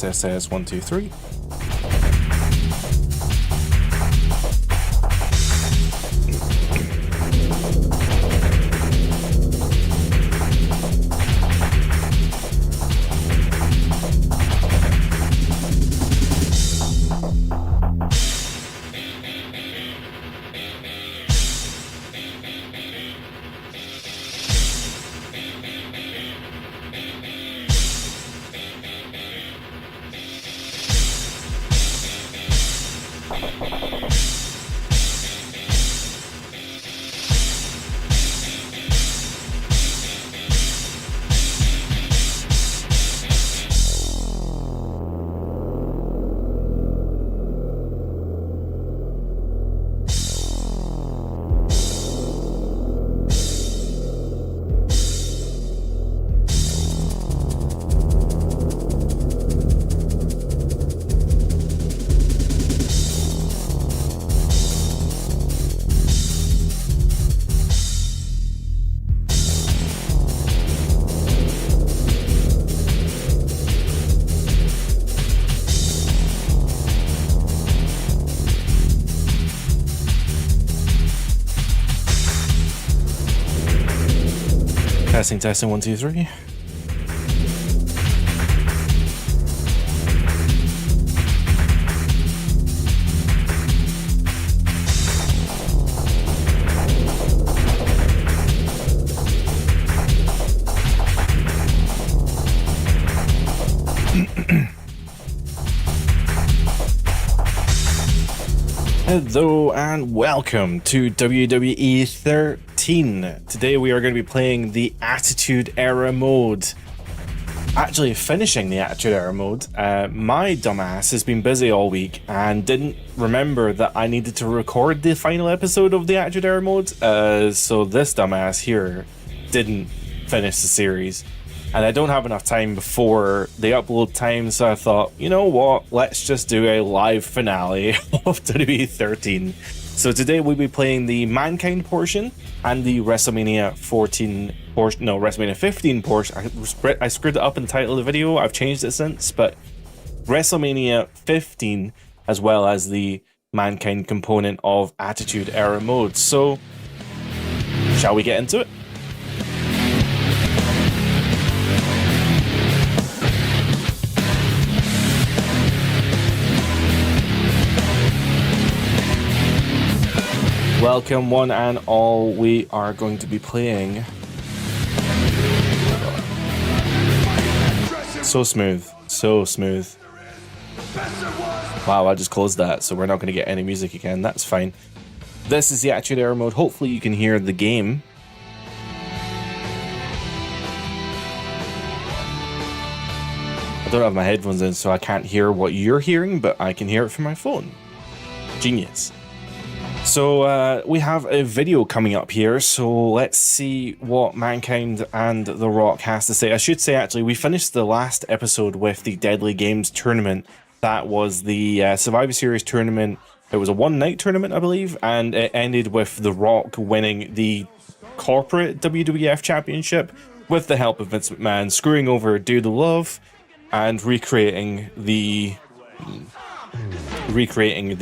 123. Testing 1 2 3. Hello and welcome to WWE 13. Today we are going to be playing the Attitude Era mode. Actually finishing the Attitude Era mode. My dumbass has been busy all week and didn't remember that I needed to record the final episode of the Attitude Era mode. So this dumbass here didn't finish the series. And I don't have enough time before the upload time, so I thought, you know what, let's just do a live finale of WWE 13. So today we'll be playing the Mankind portion and the WrestleMania 14 portion, no, WrestleMania 15 portion. I screwed it up in the title of the video, I've changed it since, but WrestleMania 15 as well as the Mankind component of Attitude Era mode. So, shall we get into it? Welcome one and all, we are going to be playing... So smooth, so smooth. Wow, I just closed that, so we're not going to get any music again, that's fine. This is the Attitude Era mode, hopefully you can hear the game. I don't have my headphones in, so I can't hear what you're hearing, but I can hear it from my phone. Genius. So we have a video coming up here, so let's see what Mankind and The Rock has to say. I should say, actually, we finished the last episode with the Deadly Games tournament. That was the Survivor Series tournament. It was a one-night tournament, I believe, and it ended with The Rock winning the corporate WWF Championship with the help of Vince McMahon, screwing over Dude Love and recreating the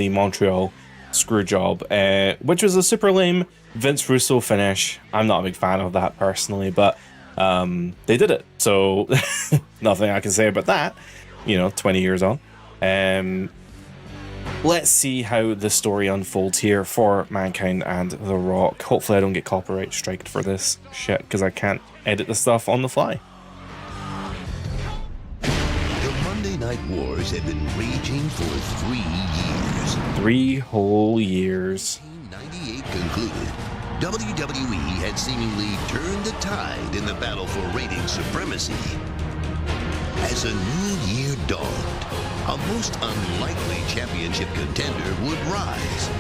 Montreal Screwjob, which was a super lame Vince Russo finish. I'm not a big fan of that personally, but they did it, so nothing I can say about that, you know, 20 years on. Let's see how the story unfolds here for Mankind and The Rock. Hopefully I don't get copyright striked for this shit, because I can't edit the stuff on the fly. The Monday Night Wars have been raging for 3 years. 3 whole years. 1998 concluded, WWE had seemingly turned the tide in the battle for rating supremacy. As a new year dawned, a most unlikely championship contender would rise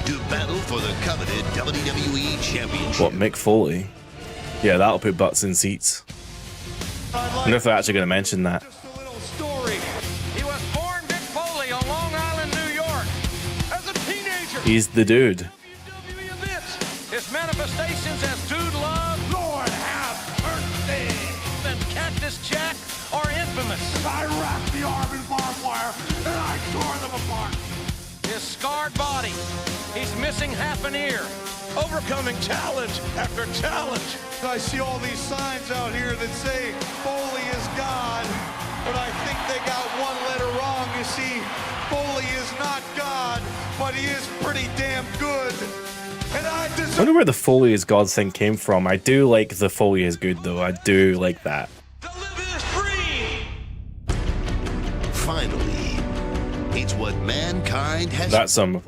to battle for the coveted WWE Championship. What, Mick Foley? Yeah, that'll put butts in seats. I wonder if they're actually going to mention that. He's the dude. His manifestations as Dude Love, Lord have mercy, and Cactus Jack are infamous promise. I wrapped the arm in barbed wire and I tore them apart. His scarred body. He's missing half an ear. Overcoming challenge after challenge. I see all these signs out here that say Foley is God, but I think they got one letter wrong. You see, Foley is not God, but he is pretty damn good. And I wonder where the Foley is God thing came from. I do like the Foley is good, though. I do like that. Finally, it's what mankind has. That's some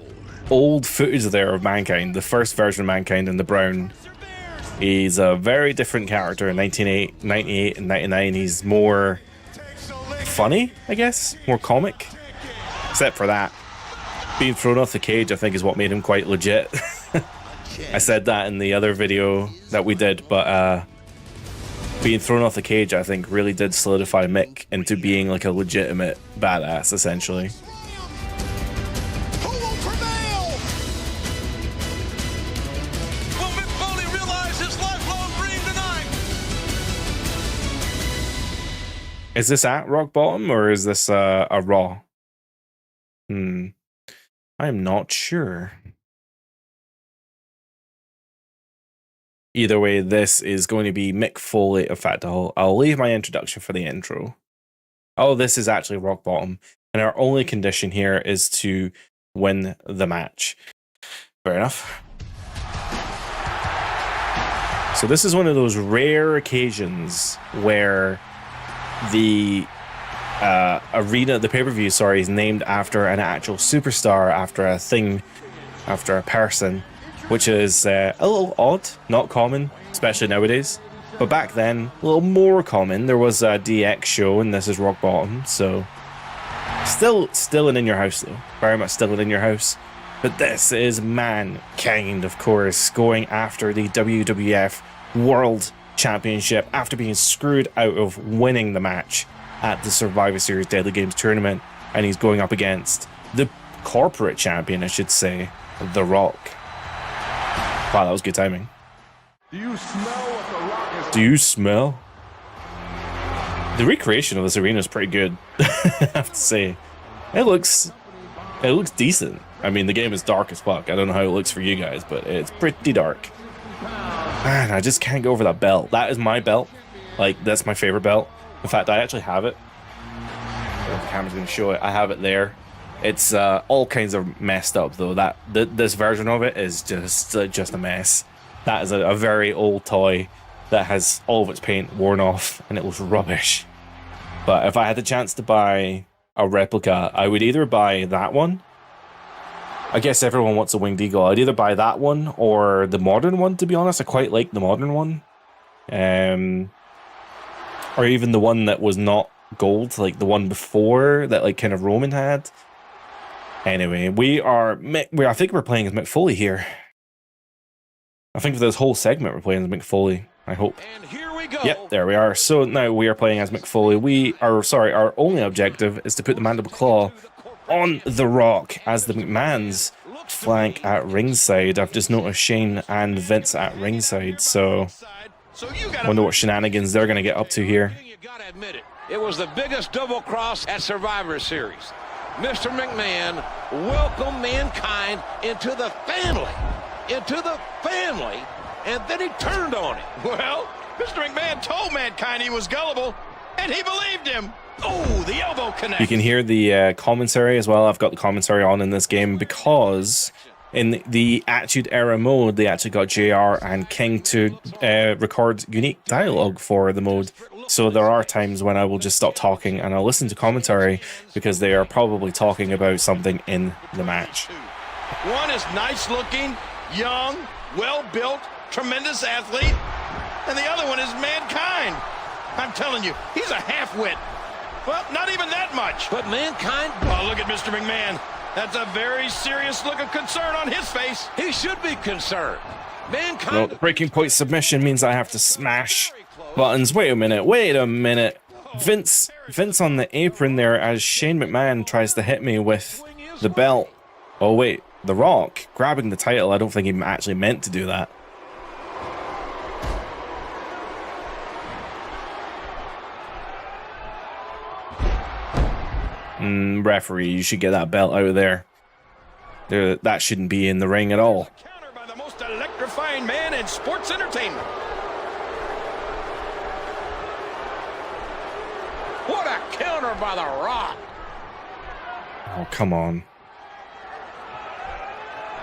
old footage there of Mankind, the first version of Mankind in the brown. He's a very different character in 1998 and 99. He's more funny, I guess, more comic. Except for that, being thrown off the cage, I think, is what made him quite legit. I said that in the other video that we did, but being thrown off the cage, I think, really did solidify Mick into being like a legitimate badass, essentially. Is this at rock bottom or is this a Raw? I'm not sure. Either way, this is going to be Mick Foley. In fact, I'll leave my introduction for the intro. Oh, this is actually rock bottom. And our only condition here is to win the match. Fair enough. So this is one of those rare occasions where the arena, the pay-per-view, sorry, is named after an actual superstar, after a thing, after a person, which is a little odd, not common, especially nowadays. But back then, a little more common. There was a DX show, and this is rock bottom, so still an in your house though, very much still an in your house. But this is Mankind, of course, going after the WWF World Championship after being screwed out of winning the match at the Survivor Series Deadly Games tournament, and he's going up against the corporate champion, I should say, The Rock. Wow, that was good timing. Do you smell what the Rock is? Do you smell? The recreation of this arena is pretty good, I have to say. It looks decent. I mean, the game is dark as fuck. I don't know how it looks for you guys, but it's pretty dark. Man, I just can't get over that belt. That is my belt. Like, that's my favorite belt. In fact, I actually have it. I don't know if the camera's going to show it. I have it there. It's all kinds of messed up, though. This version of it is just a mess. That is a very old toy that has all of its paint worn off, and it looks rubbish. But if I had the chance to buy a replica, I would either buy that one. I guess everyone wants a Winged Eagle. I'd either buy that one or the modern one, to be honest. I quite like the modern one. Or even the one that was not gold, like the one before that, like, kind of Roman had. Anyway, I think we're playing as Mick Foley here. I think for this whole segment we're playing as Mick Foley, I hope. And here we go. Yep, there we are. So now we are playing as Mick Foley. Our only objective is to put the mandible claw on The Rock as the McMahons flank at ringside. I've just noticed Shane and Vince at ringside, so I wonder what shenanigans they're going to get up to here. You gotta admit it. It was the biggest double cross at Survivor Series. Mr. McMahon welcomed Mankind into the family. And then he turned on him. Well, Mr. McMahon told Mankind he was gullible, and he believed him. Oh, the elbow connect. You can hear the commentary as well. I've got the commentary on in this game because in the Attitude Era mode, they actually got JR and King to record unique dialogue for the mode. So there are times when I will just stop talking and I'll listen to commentary because they are probably talking about something in the match. One is nice looking, young, well built, tremendous athlete, and the other one is Mankind. I'm telling you, he's a half-wit. Well, not even that much. But Mankind... Oh, look at Mr. McMahon. That's a very serious look of concern on his face. He should be concerned. Mankind... No, the breaking point submission means I have to smash buttons. Wait a minute. Vince on the apron there as Shane McMahon tries to hit me with the belt. Oh, wait. The Rock grabbing the title. I don't think he actually meant to do that. Referee, you should get that belt out of there. That shouldn't be in the ring at all. Counter by the most electrifying man in sports entertainment. What a counter by The Rock. Oh, come on.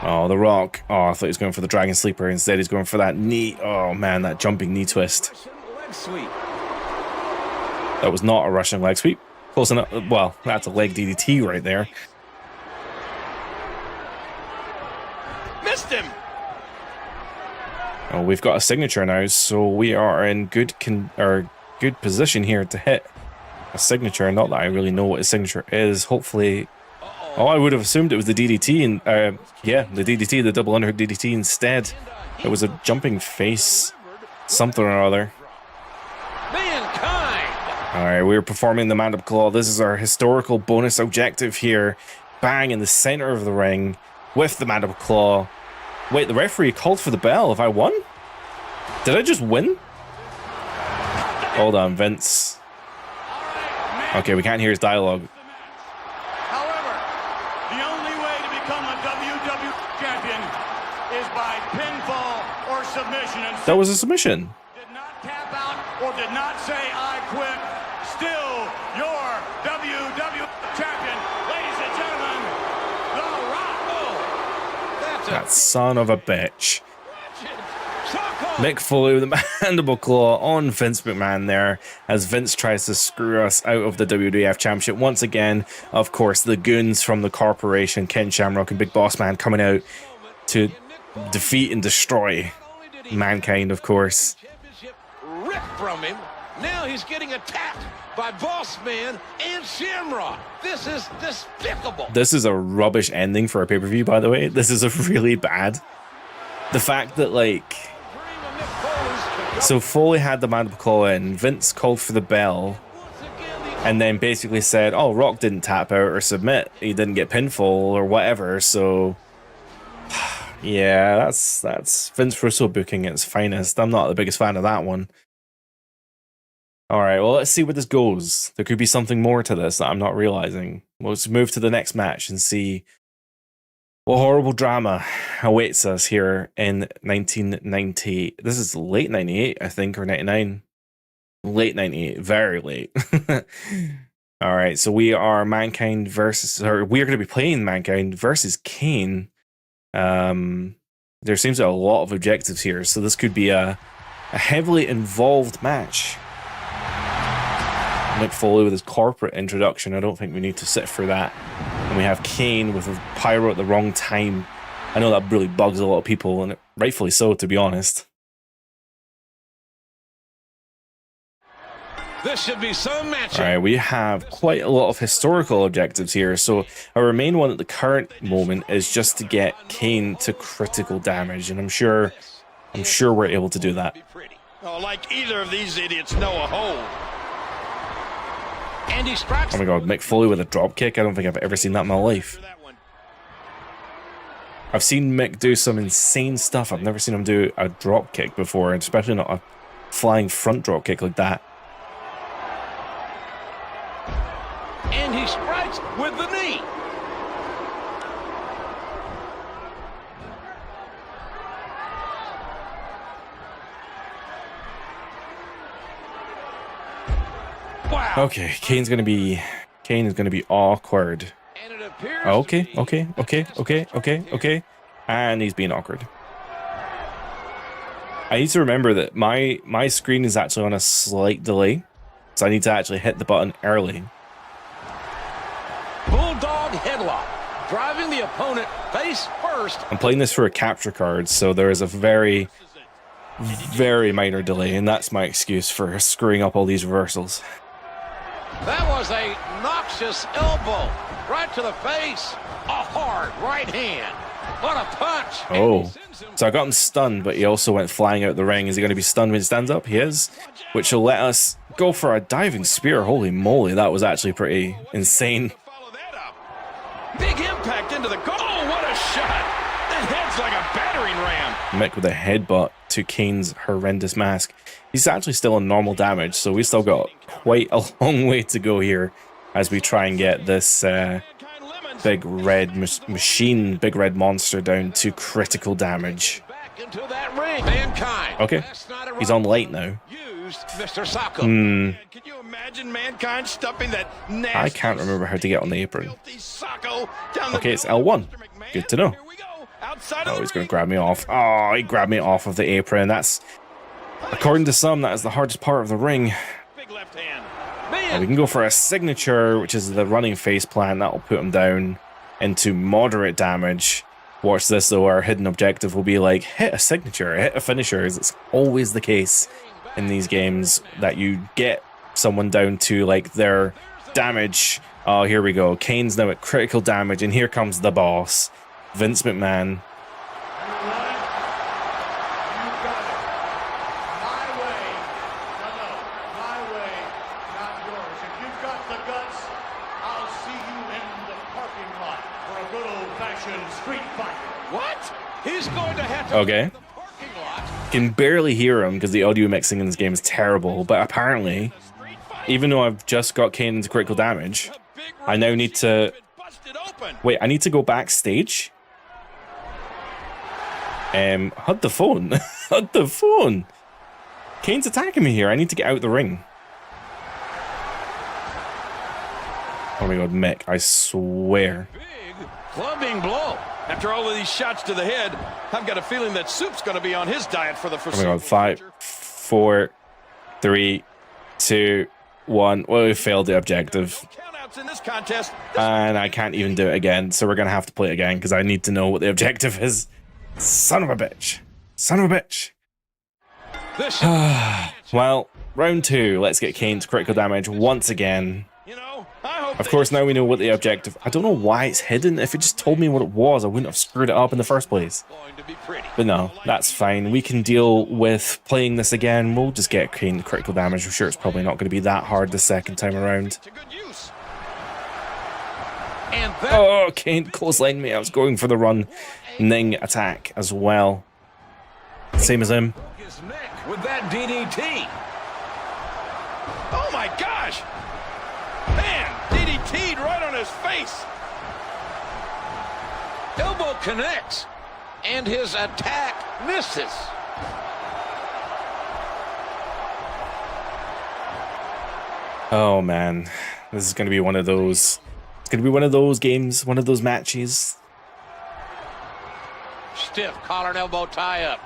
Oh, The Rock. Oh, I thought he was going for the Dragon Sleeper. Instead, he's going for that knee. Oh, man, that jumping knee twist. Leg sweep. That was not a Russian leg sweep. Close enough. Well, that's a leg DDT right there. Missed him. Oh, we've got a signature now, so we are in good position here to hit a signature. Not that I really know what his signature is. Hopefully... Oh, I would have assumed it was the DDT, and yeah, the DDT, the double underhook DDT instead. It was a jumping face, something or other. Mankind. All right, we're performing the Mandible Claw. This is our historical bonus objective here. Bang in the center of the ring with the Mandible Claw. Wait, the referee called for the bell. Have I won? Did I just win? Hold on, Vince. Okay, we can't hear his dialogue. That was a submission. Did not tap out or did not say I quit. Still your WWE champion, ladies and gentlemen, The Rock. That son of a bitch. Mick Foley with the Mandible Claw on Vince McMahon there as Vince tries to screw us out of the WWF Championship once again. Of course, the goons from the corporation, Ken Shamrock and Big Boss Man, coming out to defeat and destroy Mankind, of course. Ripped from him. Now he's getting attacked by Boss Man and Shamrock. This is despicable. This is a rubbish ending for a pay-per-view, by the way. This is a really bad. The fact that, like... So Foley had the Mandible Claw in, Vince called for the bell, and then basically said, oh, Rock didn't tap out or submit. He didn't get pinfall or whatever, so... Yeah, that's Vince Russo booking at its finest. I'm not the biggest fan of that one. Alright, well, let's see where this goes. There could be something more to this that I'm not realizing. Let's move to the next match and see what horrible drama awaits us here in 1990. This is late 98, I think, or 99. Late 98, very late. Alright, so we are Mankind versus... Or we are going to be playing Mankind versus Kane. There seems to be a lot of objectives here, so this could be a heavily involved match. Mick Foley with his corporate introduction. I don't think we need to sit for that. And we have Kane with a pyro at the wrong time. I know that really bugs a lot of people, and rightfully so, to be honest. This should be some matchup. All right, we have quite a lot of historical objectives here. So our main one at the current moment is just to get Kane to critical damage, and I'm sure we're able to do that. Oh, like either of these idiots know a hole. And he strikes. Oh my god, Mick Foley with a drop kick. I don't think I've ever seen that in my life. I've seen Mick do some insane stuff. I've never seen him do a drop kick before, and especially not a flying front drop kick like that. And he strikes with the knee. Wow. Okay, Kane is gonna be awkward. And it appears Okay. And he's being awkward. I need to remember that my screen is actually on a slight delay, so I need to actually hit the button early. Bulldog headlock, driving the opponent face first. I'm playing this for a capture card, so there is a very, very minor delay, and that's my excuse for screwing up all these reversals. That was a noxious elbow right to the face. A hard right hand. What a punch. Oh, so I got him stunned, but he also went flying out the ring. Is he going to be stunned when he stands up? He is, which will let us go for a diving spear. Holy moly, that was actually pretty insane. Big impact into the goal. Oh, what a shot. That head's like a battering ram. Mick with a headbutt to Kane's horrendous mask. He's actually still in normal damage, so we still got quite a long way to go here. as we try and get this big red machine, big red monster down to critical damage. Into that ring. Mankind. Okay, he's on light now. Used Mr. Socko. Can you imagine Mankind stuffing that nasty, I can't remember how to get on the apron. filthy Socko down the Okay, it's throat of L1. Mr. McMahon? Good to know. Here we go. Outside of Oh, the he's going ring. to grab me off. Oh, he grabbed me off of the apron. That's, according to some, that is the hardest part of the ring. Big left hand. We can go for a signature, which is the running face plant. That'll put him down into moderate damage. Watch this, though. Our hidden objective will be like, hit a signature, hit a finisher. It's always the case in these games that you get someone down to like their damage. Oh, here we go. Kane's now at critical damage, and here comes the boss, Vince McMahon. What? He's going to have to Okay. leave the parking lot. Can barely hear him because the audio mixing in this game is terrible, but apparently, even though I've just got Kane into critical damage, I now need to... Wait, I need to go backstage? HUD the phone. HUD the phone. Kane's attacking me here. I need to get out the ring. Oh my god, Mick, I swear. Big clubbing blow. After all of these shots to the head, I've got a feeling that Soup's going to be on his diet for the Oh my foreseeable god, 5, future. 4, 3, 2, 1. Well, we failed the objective. Countouts in this contest. And I can't even do it again, so we're going to have to play it again because I need to know what the objective is. Son of a bitch. Son of a bitch. This Well, round 2. Let's get Kane to critical damage once again. You know, I hope Of course, now we know what the objective... I don't know why it's hidden. If it just told me what it was, I wouldn't have screwed it up in the first place. going to be pretty. But no, that's fine. We can deal with playing this again. We'll just get Kane to critical damage. I'm sure it's probably not going to be that hard the second time around. To good use. and that Oh, Kane clotheslined me. I was going for the running attack as well. Same as him. his neck with that DDT. Oh my gosh! Man, DDT'd right on his face. Elbow connects, and his attack misses. Oh man, this is going to be one of those. It's going to be one of those games, one of those matches. Stiff collar and elbow tie up.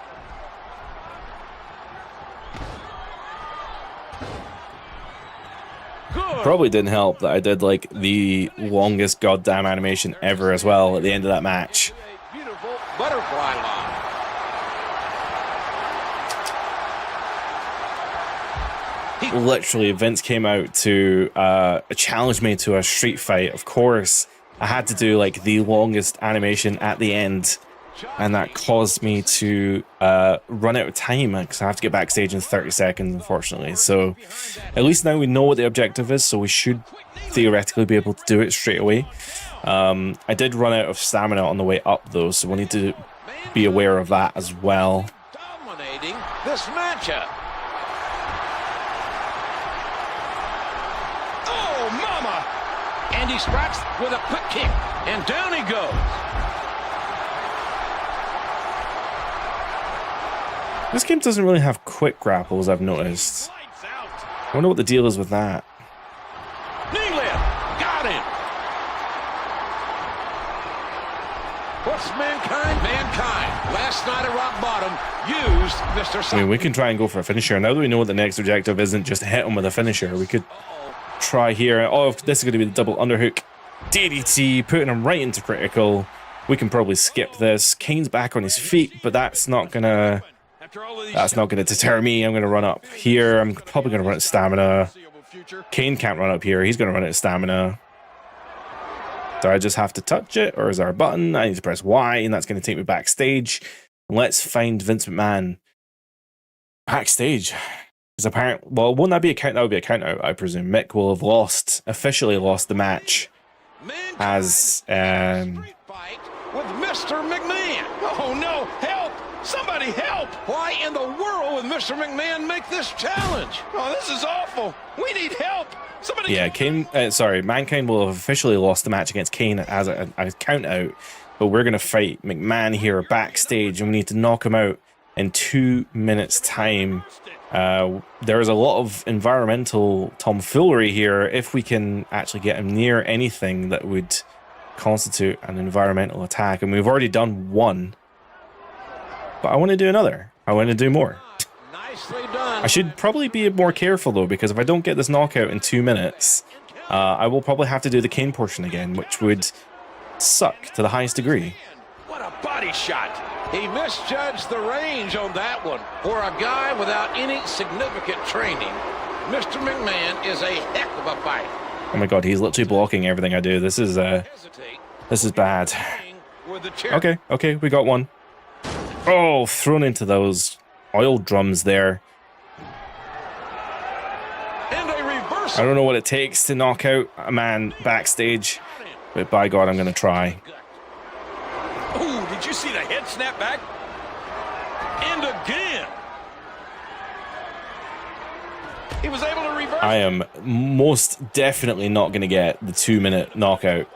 Good. Probably didn't help that I did like the longest goddamn animation ever as well at the end of that match. A beautiful butterfly line. Literally, Vince came out to challenge me to a street fight. Of course, I had to do like the longest animation at the end, and that caused me to run out of time because I have to get backstage in 30 seconds, unfortunately. So at least now we know what the objective is, so we should theoretically be able to do it straight away. I did run out of stamina on the way up though, so we need to be aware of that as well. Dominating this matchup. Oh, mama! And he strikes with a quick kick, and down he goes. This game doesn't really have quick grapples, I've noticed. Lights out. I wonder what the deal is with that. Knee lift, got him. What's Mankind? Mankind, last night at Rock Bottom, used Mr. I mean, we can try and go for a finisher. Now that we know what the next objective isn't just hit him with a finisher, we could try here. Oh, this is going to be the double underhook. DDT, putting him right into critical. We can probably skip this. Kane's back on his feet, but that's not going to... After all of these That's not going to deter me. I'm going to run up here. I'm probably going to run out of stamina. foreseeable future, Kane can't run up here. He's going to run out of stamina. Do I just have to touch it? Or is there a button? I need to press Y, and that's going to take me backstage. Let's find Vince McMahon backstage. Because apparently... Well, won't that be a count? That would be a count out, I presume. Mick will have officially lost the match. Mankind As... street fight with Mr. McMahon. Oh, no. Help. Somebody help. Why in the world would Mr. McMahon make this challenge? Oh, this is awful. We need help. Somebody. Yeah, Mankind will have officially lost the match against Kane as a count out, but we're going to fight McMahon here backstage, and we need to knock him out in 2 minutes time. There's a lot of environmental tomfoolery here. If we can actually get him near anything that would constitute an environmental attack, and we've already done one, but I want to do another. I want to do more. Nicely done. I should probably be more careful though, because if I don't get this knockout in 2 minutes, I will probably have to do the Kane portion again, which would suck to the highest degree. What a body shot. He misjudged the range on that one. For a guy without any significant training, Mr. McMahon is a heck of a fighter. Oh my god, he's literally blocking everything I do. This is bad. Okay, we got one. Oh, thrown into those oil drums there. And a reversal. I don't know what it takes to knock out a man backstage, but by God, I'm going to try. Ooh, did you see the head snap back? And again. He was able to reverse. I am most definitely not going to get the 2 minute knockout.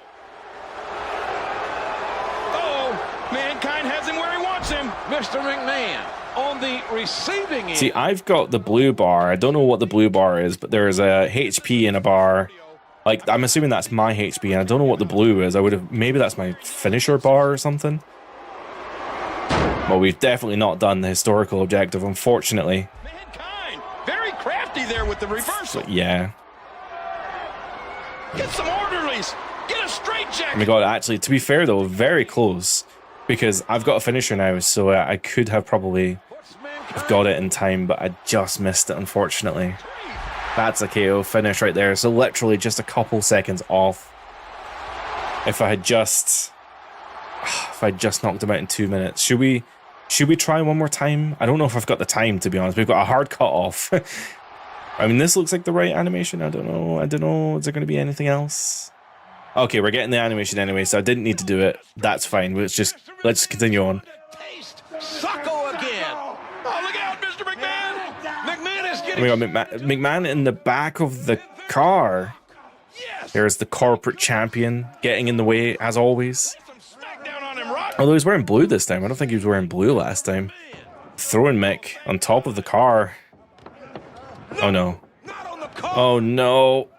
Oh, Mankind has him where he wants him. Mr. McMahon on the receiving end. See, I've got the blue bar. I don't know what the blue bar is, but there's a HP in a bar. Like, I'm assuming that's my HP, and I don't know what the blue is. Maybe that's my finisher bar or something. Well, we've definitely not done the historical objective, unfortunately. Mankind, very crafty there with the reversal. But yeah. Get some orderlies. Get a straight jacket. Oh my god, actually, to be fair though, very close. Because I've got a finisher now, so I could have probably got it in time, but I just missed it, unfortunately. That's a KO finish right there. So literally just a couple seconds off. If I just knocked him out in 2 minutes. Should we try one more time? I don't know if I've got the time, to be honest. We've got a hard cut off. I mean, this looks like the right animation. I don't know. Is there going to be anything else? Okay, we're getting the animation anyway, so I didn't need to do it. That's fine. Let's just continue on. Sucko again. Oh, look out, Mr. McMahon. McMahon is Oh getting... my god, McMahon in the back of the car. Yes. There's the corporate champion getting in the way, as always. Some smackdown on him, Rock. Although he's wearing blue this time. I don't think he was wearing blue last time. Throwing Mick on top of the car. Oh no. Not on the call. Oh no.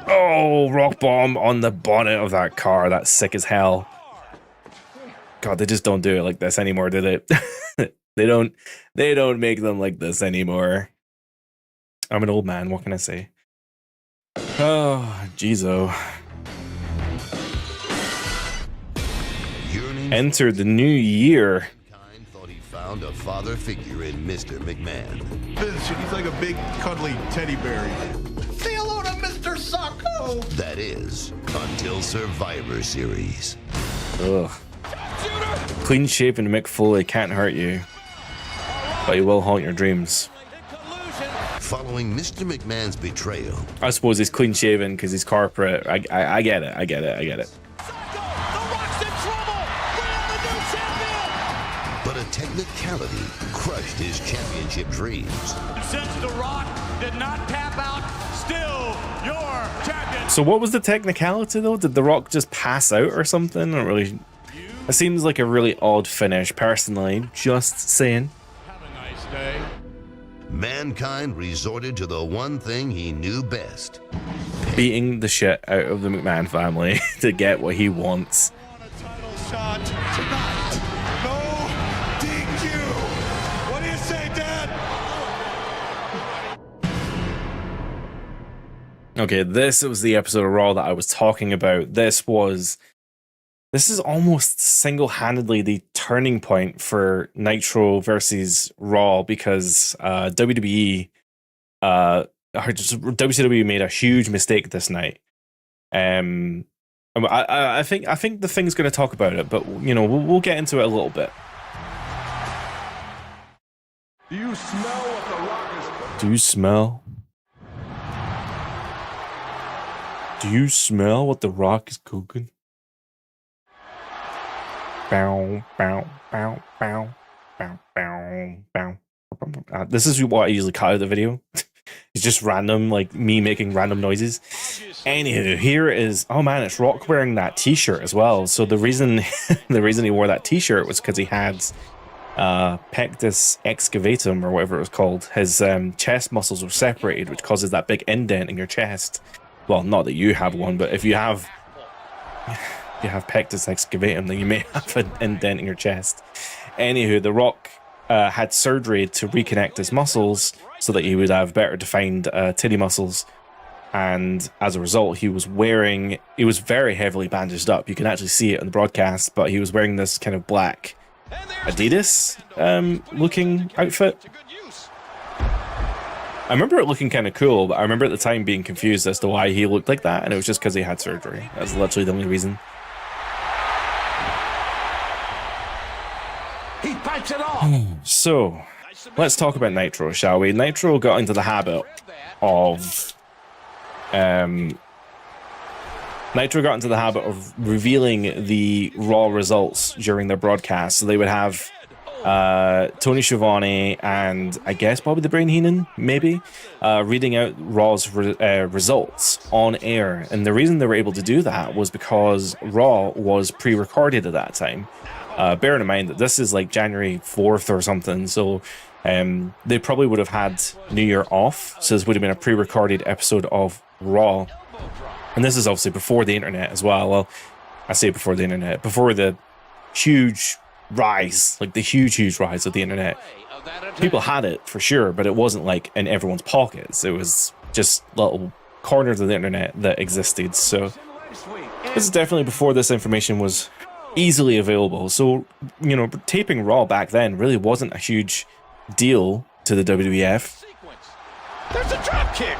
Oh, rock bomb on the bonnet of that car. That's sick as hell. God, they just don't do it like this anymore, do they? They don't make them like this anymore. I'm an old man, what can I say? Oh, jeez-o. Enter the new year. Mankind thought he found a father figure in Mr. McMahon. Vince, he's like a big, cuddly teddy bear. Say hello to Mr. Sucko. That is, until Survivor Series. Ugh. Clean-shaven Mick Foley can't hurt you, but he will haunt your dreams. Following Mr. McMahon's betrayal, I suppose he's clean-shaven because he's corporate. I get it. but a technicality crushed his championship dreams. Since The Rock did not tap out, still your champion. So what was the technicality though? Did The Rock just pass out or something? I don't really. It seems like a really odd finish, personally. Just saying. Have a nice day. Mankind resorted to the one thing he knew best. Beating the shit out of the McMahon family to get what he wants. On a title shot tonight. No DQ. What do you say, Dad? Okay, this was the episode of Raw that I was talking about. This is almost single-handedly the turning point for Nitro versus Raw because WCW made a huge mistake this night. I think the thing's going to talk about it, but you know we'll get into it a little bit. Do you smell what the Rock is? Do you smell? Do you smell what the Rock is cooking? Bow, bow, bow, bow, bow, bow, bow. This is what I usually cut out of the video. It's just random, like me making random noises. Anywho, here is, oh man, it's Rock wearing that t-shirt as well. So the reason he wore that t-shirt was because he had pectus excavatum, or whatever it was called. His chest muscles were separated, which causes that big indent in your chest. Well, not that you have one, but if you have pectus excavatum, then you may have an indent in your chest. Anywho, The Rock had surgery to reconnect his muscles so that he would have better defined titty muscles, and as a result he was very heavily bandaged up. You can actually see it on the broadcast, but he was wearing this kind of black Adidas looking outfit. I remember it looking kind of cool, but I remember at the time being confused as to why he looked like that, and it was just because he had surgery. That's literally the only reason. He fights it off. So let's talk about Nitro, shall we? Nitro got into the habit of revealing the Raw results during their broadcast. So they would have Tony Schiavone and I guess Bobby the Brain Heenan, maybe, reading out Raw's results on air. And the reason they were able to do that was because Raw was pre-recorded at that time. Bearing in mind that this is like January 4th or something, so they probably would have had New Year off, so this would have been a pre-recorded episode of Raw. And this is obviously before the internet as well. Well, I say before the internet, before the huge rise, like the huge rise of the internet. People had it for sure, but it wasn't like in everyone's pockets. It was just little corners of the internet that existed. So this is definitely before this information was easily available. So, you know, taping Raw back then really wasn't a huge deal to the WWF. There's a drop kick.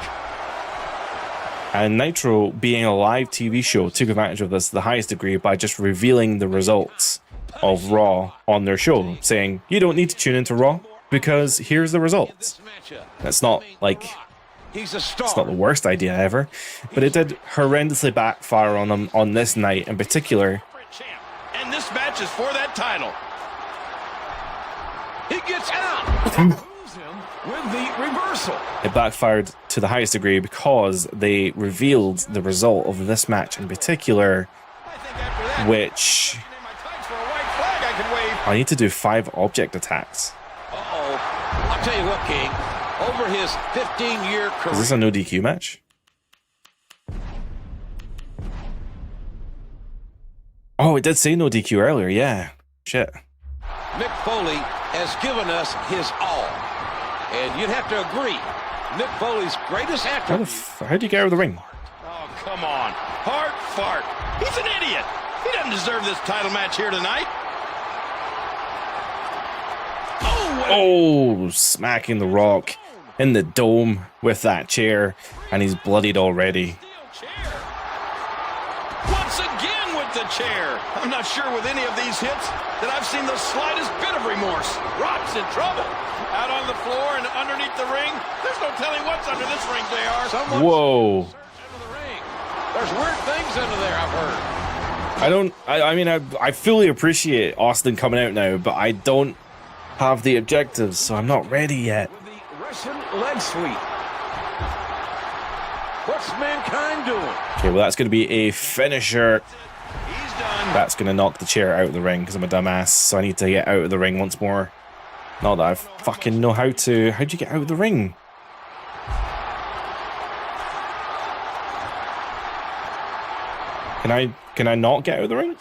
And Nitro, being a live TV show, took advantage of this to the highest degree by just revealing the results of Raw on their show, saying, you don't need to tune into Raw because here's the results. That's not like, it's not the worst idea ever, but it did horrendously backfire on them on this night in particular. And this match is for that title. He gets out. With the reversal. It backfired to the highest degree because they revealed the result of this match in particular, which I need to do 5 object attacks. I'll tell you what, King, over his 15-year career. Is this a no DQ match? Oh, it did say no DQ earlier, yeah. Shit. Mick Foley has given us his all. And you'd have to agree, Mick Foley's greatest attribute. How'd you get out of the ring? Oh, come on. Hard fart. He's an idiot. He doesn't deserve this title match here tonight. Oh, smacking the Rock in the dome with that chair, and he's bloodied already. Once again with the chair. I'm not sure with any of these hits that I've seen the slightest bit of remorse. Rock's in trouble. Out on the floor and underneath the ring. There's no telling what's under this ring, JR. Whoa. There's weird things under there, I've heard. I mean, I fully appreciate Austin coming out now, but I don't have the objectives, so I'm not ready yet. With the Russian leg sweep. What's Mankind doing? Okay, well, that's going to be a finisher. He's done. That's going to knock the chair out of the ring because I'm a dumbass, so I need to get out of the ring once more. Not that I fucking know how to. How'd you get out of the ring? Can I not get out of the ring?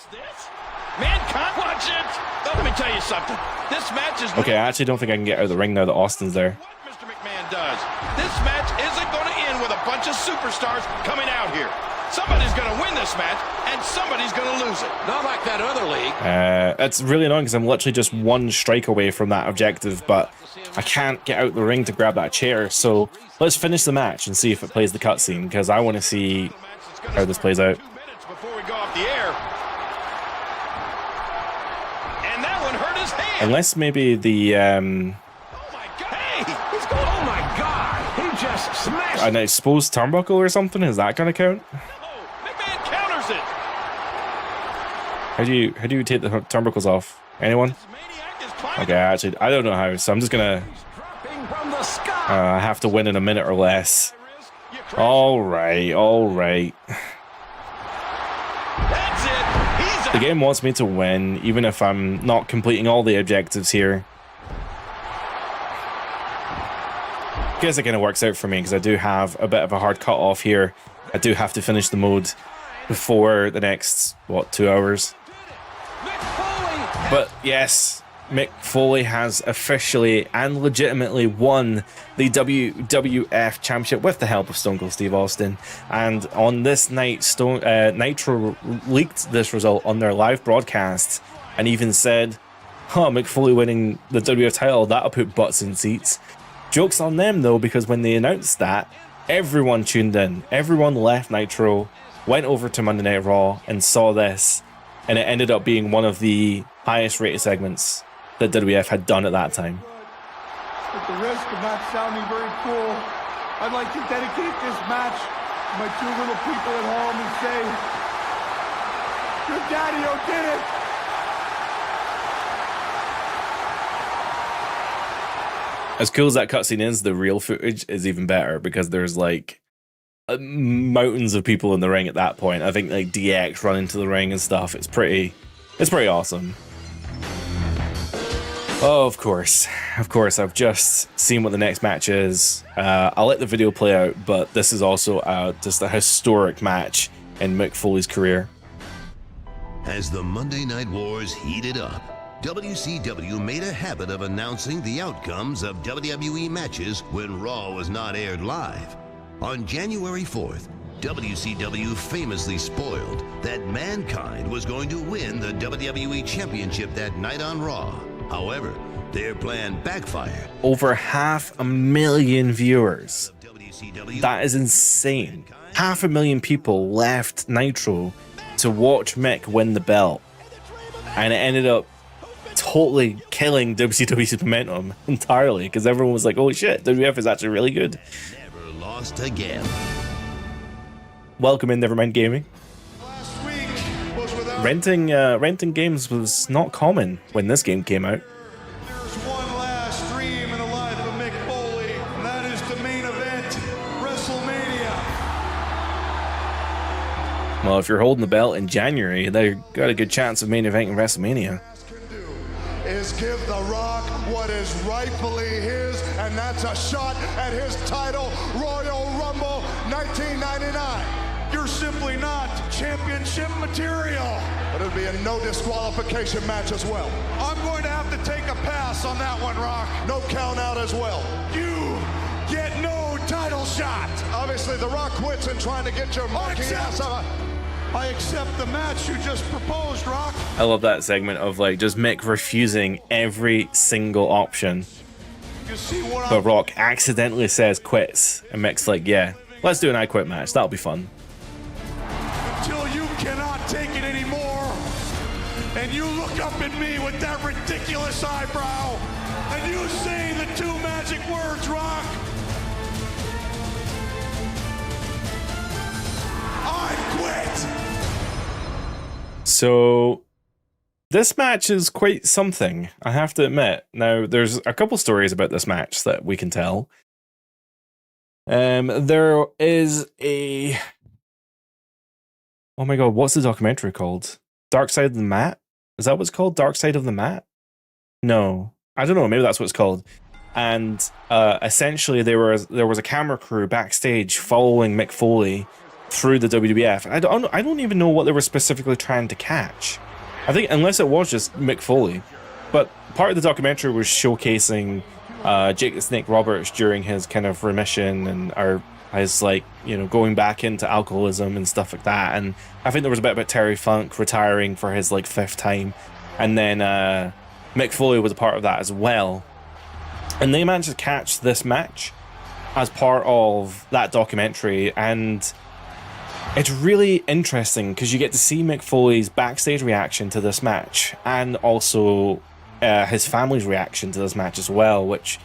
Mankind, watch it. Let me tell you something. This match is okay. I actually don't think I can get out of the ring now that Austin's there. What Mr. McMahon does. This match isn't going to end with a bunch of superstars coming out here. Somebody's going to win this match, and somebody's going to lose it. Not like that other league. It's really annoying because I'm literally just one strike away from that objective, but I can't get out the ring to grab that chair. So let's finish the match and see if it plays the cutscene, because I want to see how this plays out. 2 minutes before we go off the air. And that one hurt his hand. Unless maybe the Oh my God! Hey, he's going. Oh my God! He just smashed. an exposed turnbuckle or something, is that gonna count? McMahon counters it. How do you take the turnbuckles off? Anyone? Okay, actually, I don't know how, so I'm just gonna. I have to win in a minute or less. All right, all right. The game wants me to win, even if I'm not completing all the objectives here. Guess it kind of works out for me because I do have a bit of a hard cut off here. I do have to finish the mode before the next, what, 2 hours? But yes, Mick Foley has officially and legitimately won the WWF Championship with the help of Stone Cold Steve Austin. And on this night, Nitro leaked this result on their live broadcast and even said, Mick Foley winning the WWF title, that'll put butts in seats. Joke's on them though, because when they announced that, everyone tuned in. Everyone left Nitro, went over to Monday Night Raw and saw this, and it ended up being one of the highest rated segments that WWF had done at that time. At the risk of not sounding very cool, I'd like to dedicate this match to my 2 little people at home and say, your daddy-o did it! As cool as that cutscene is, the real footage is even better because there's like mountains of people in the ring at that point. I think like DX run into the ring and stuff. It's pretty awesome. Oh, of course, I've just seen what the next match is. I'll let the video play out, but this is also just a historic match in Mick Foley's career. As the Monday Night Wars heated up, WCW made a habit of announcing the outcomes of WWE matches when Raw was not aired live. On January 4th, WCW famously spoiled that Mankind was going to win the WWE Championship that night on Raw. However, their plan backfired. Over 500,000 viewers. That is insane. 500,000 people left Nitro to watch Mick win the belt. And it ended up totally killing WCW's momentum entirely because everyone was like, holy shit, WWF is actually really good. Never lost again. Welcome in Nevermind Gaming. Last week was without... Renting games was not common when this game came out. There's one last dream in the life of Mick Foley, and that is the main event, WrestleMania. Well, if you're holding the belt in January, they've got a good chance of main eventing WrestleMania. Is give The Rock what is rightfully his, and that's a shot at his title, Royal Rumble 1999. You're simply not championship material. But it'll be a no disqualification match as well. I'm going to have to take a pass on that one, Rock. No count out as well. You get no title shot. Obviously, The Rock quits in trying to get your monkey ass out. I accept the match you just proposed, Rock. I love that segment of like just Mick refusing every single option. You see what But Rock accidentally says quits, and Mick's like, yeah, let's do an I Quit match. That'll be fun. Until you cannot take it anymore, and you look up at me with that ridiculous eyebrow, and you say the 2 magic words, Rock. I quit. So this match is quite something, I have to admit. Now, there's a couple stories about this match that we can tell. There is a... Oh my god, what's the documentary called? Dark Side of the Mat? Is that what it's called? Dark Side of the Mat? No. I don't know, maybe that's what it's called. And essentially there was a camera crew backstage following Mick Foley through the WWF. I don't even know what they were specifically trying to catch. I think unless it was just Mick Foley. But part of the documentary was showcasing Jake the Snake Roberts during his kind of remission and his like, you know, going back into alcoholism and stuff like that. And I think there was a bit about Terry Funk retiring for his like 5th time. And then Mick Foley was a part of that as well. And they managed to catch this match as part of that documentary, and it's really interesting because you get to see Mick Foley's backstage reaction to this match, and also his family's reaction to this match as well, which,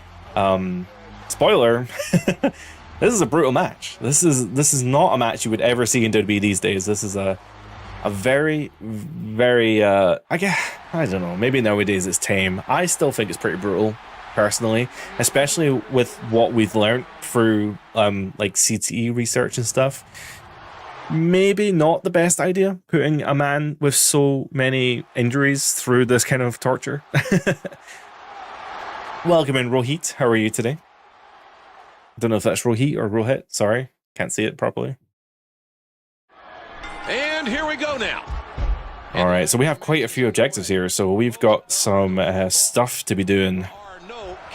spoiler, this is a brutal match. This is not a match you would ever see in WWE these days. This is a a very, very, I don't know, maybe nowadays it's tame. I still think it's pretty brutal, personally, especially with what we've learned through, like, CTE research and stuff. Maybe not the best idea, putting a man with so many injuries through this kind of torture. Welcome in, Rohit. How are you today? Don't know if that's Rohit or Rohit. Sorry, can't see it properly. And here we go now. All right, so we have quite a few objectives here. So we've got some stuff to be doing.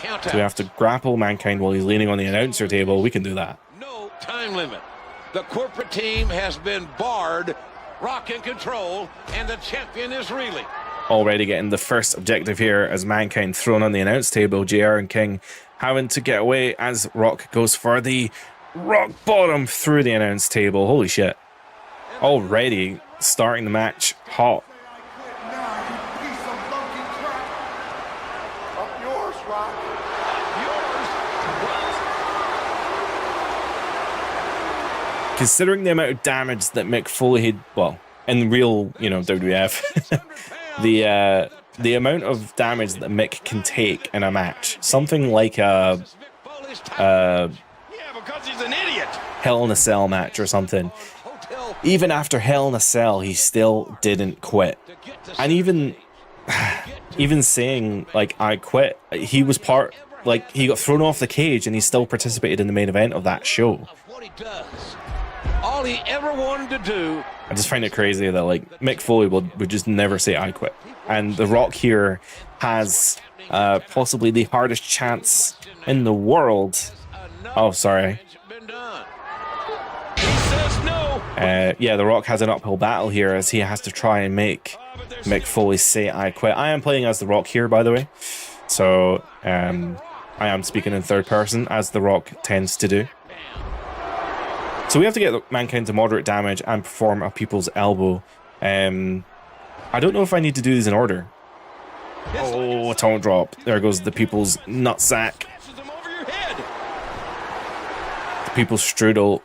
So we have to grapple Mankind while he's leaning on the announcer table. We can do that. No time limit. The corporate team has been barred. Rock in control, and the champion is reeling. Already getting the first objective here as Mankind thrown on the announce table. JR and King having to get away as Rock goes for the rock bottom through the announce table. Holy shit. Already starting the match hot. Considering the amount of damage that Mick Foley had, well, in real, you know, WWF, the amount of damage that Mick can take in a match, something like a because he's an idiot. Hell in a Cell match or something. Even after Hell in a Cell, he still didn't quit. And even saying, like, I quit, he was part, like, he got thrown off the cage and he still participated in the main event of that show. All he ever wanted to do. I just find it crazy that, like, Mick Foley would just never say I quit. And The Rock here has possibly the hardest chance in the world. Oh, sorry. Yeah, The Rock has an uphill battle here as he has to try and make Mick Foley say I quit. I am playing as The Rock here, by the way. So I am speaking in third person, as The Rock tends to do. So we have to get Mankind to moderate damage and perform a People's Elbow. I don't know if I need to do these in order. Oh, a taunt drop. There goes the People's Nutsack. The People's Strudel.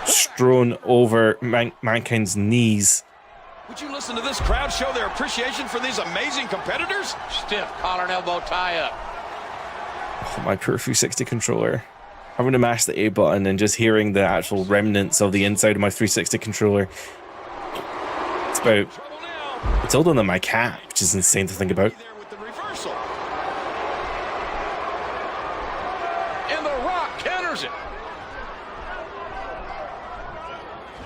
Strewn over Mankind's knees. Would you listen to this crowd show their appreciation for these amazing competitors? Stiff collar and elbow tie up. Oh, my poor 360 controller. Having to mash the A button and just hearing the actual remnants of the inside of my 360 controller. It's older than my cat, which is insane to think about. And The Rock counters it.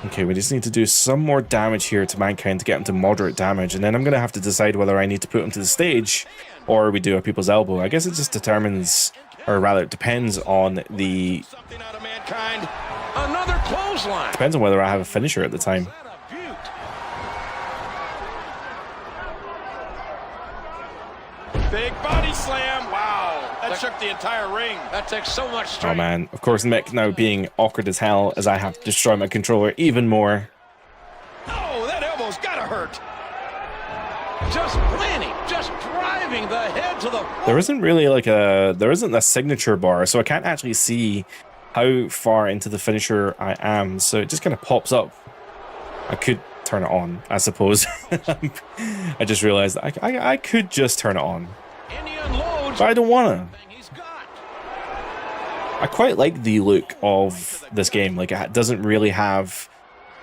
Okay, we just need to do some more damage here to Mankind to get him to moderate damage, and then I'm going to have to decide whether I need to put him to the stage or we do a People's Elbow. I guess it just determines, or rather it depends on the... Another clothesline. Depends on whether I have a finisher at the time. Big body slam. Wow. That shook the entire ring. That takes so much strength. Oh man, of course Mick now being awkward as hell as I have to destroy my controller even more. Oh, that elbow's gotta hurt. Just planning, just driving the head to the floor. There isn't really like there isn't a signature bar, so I can't actually see how far into the finisher I am, so it just kind of pops up. I could turn it on, I suppose. I just realized that I could just turn it on, but I don't wanna. I quite like the look of this game. Like, it doesn't really have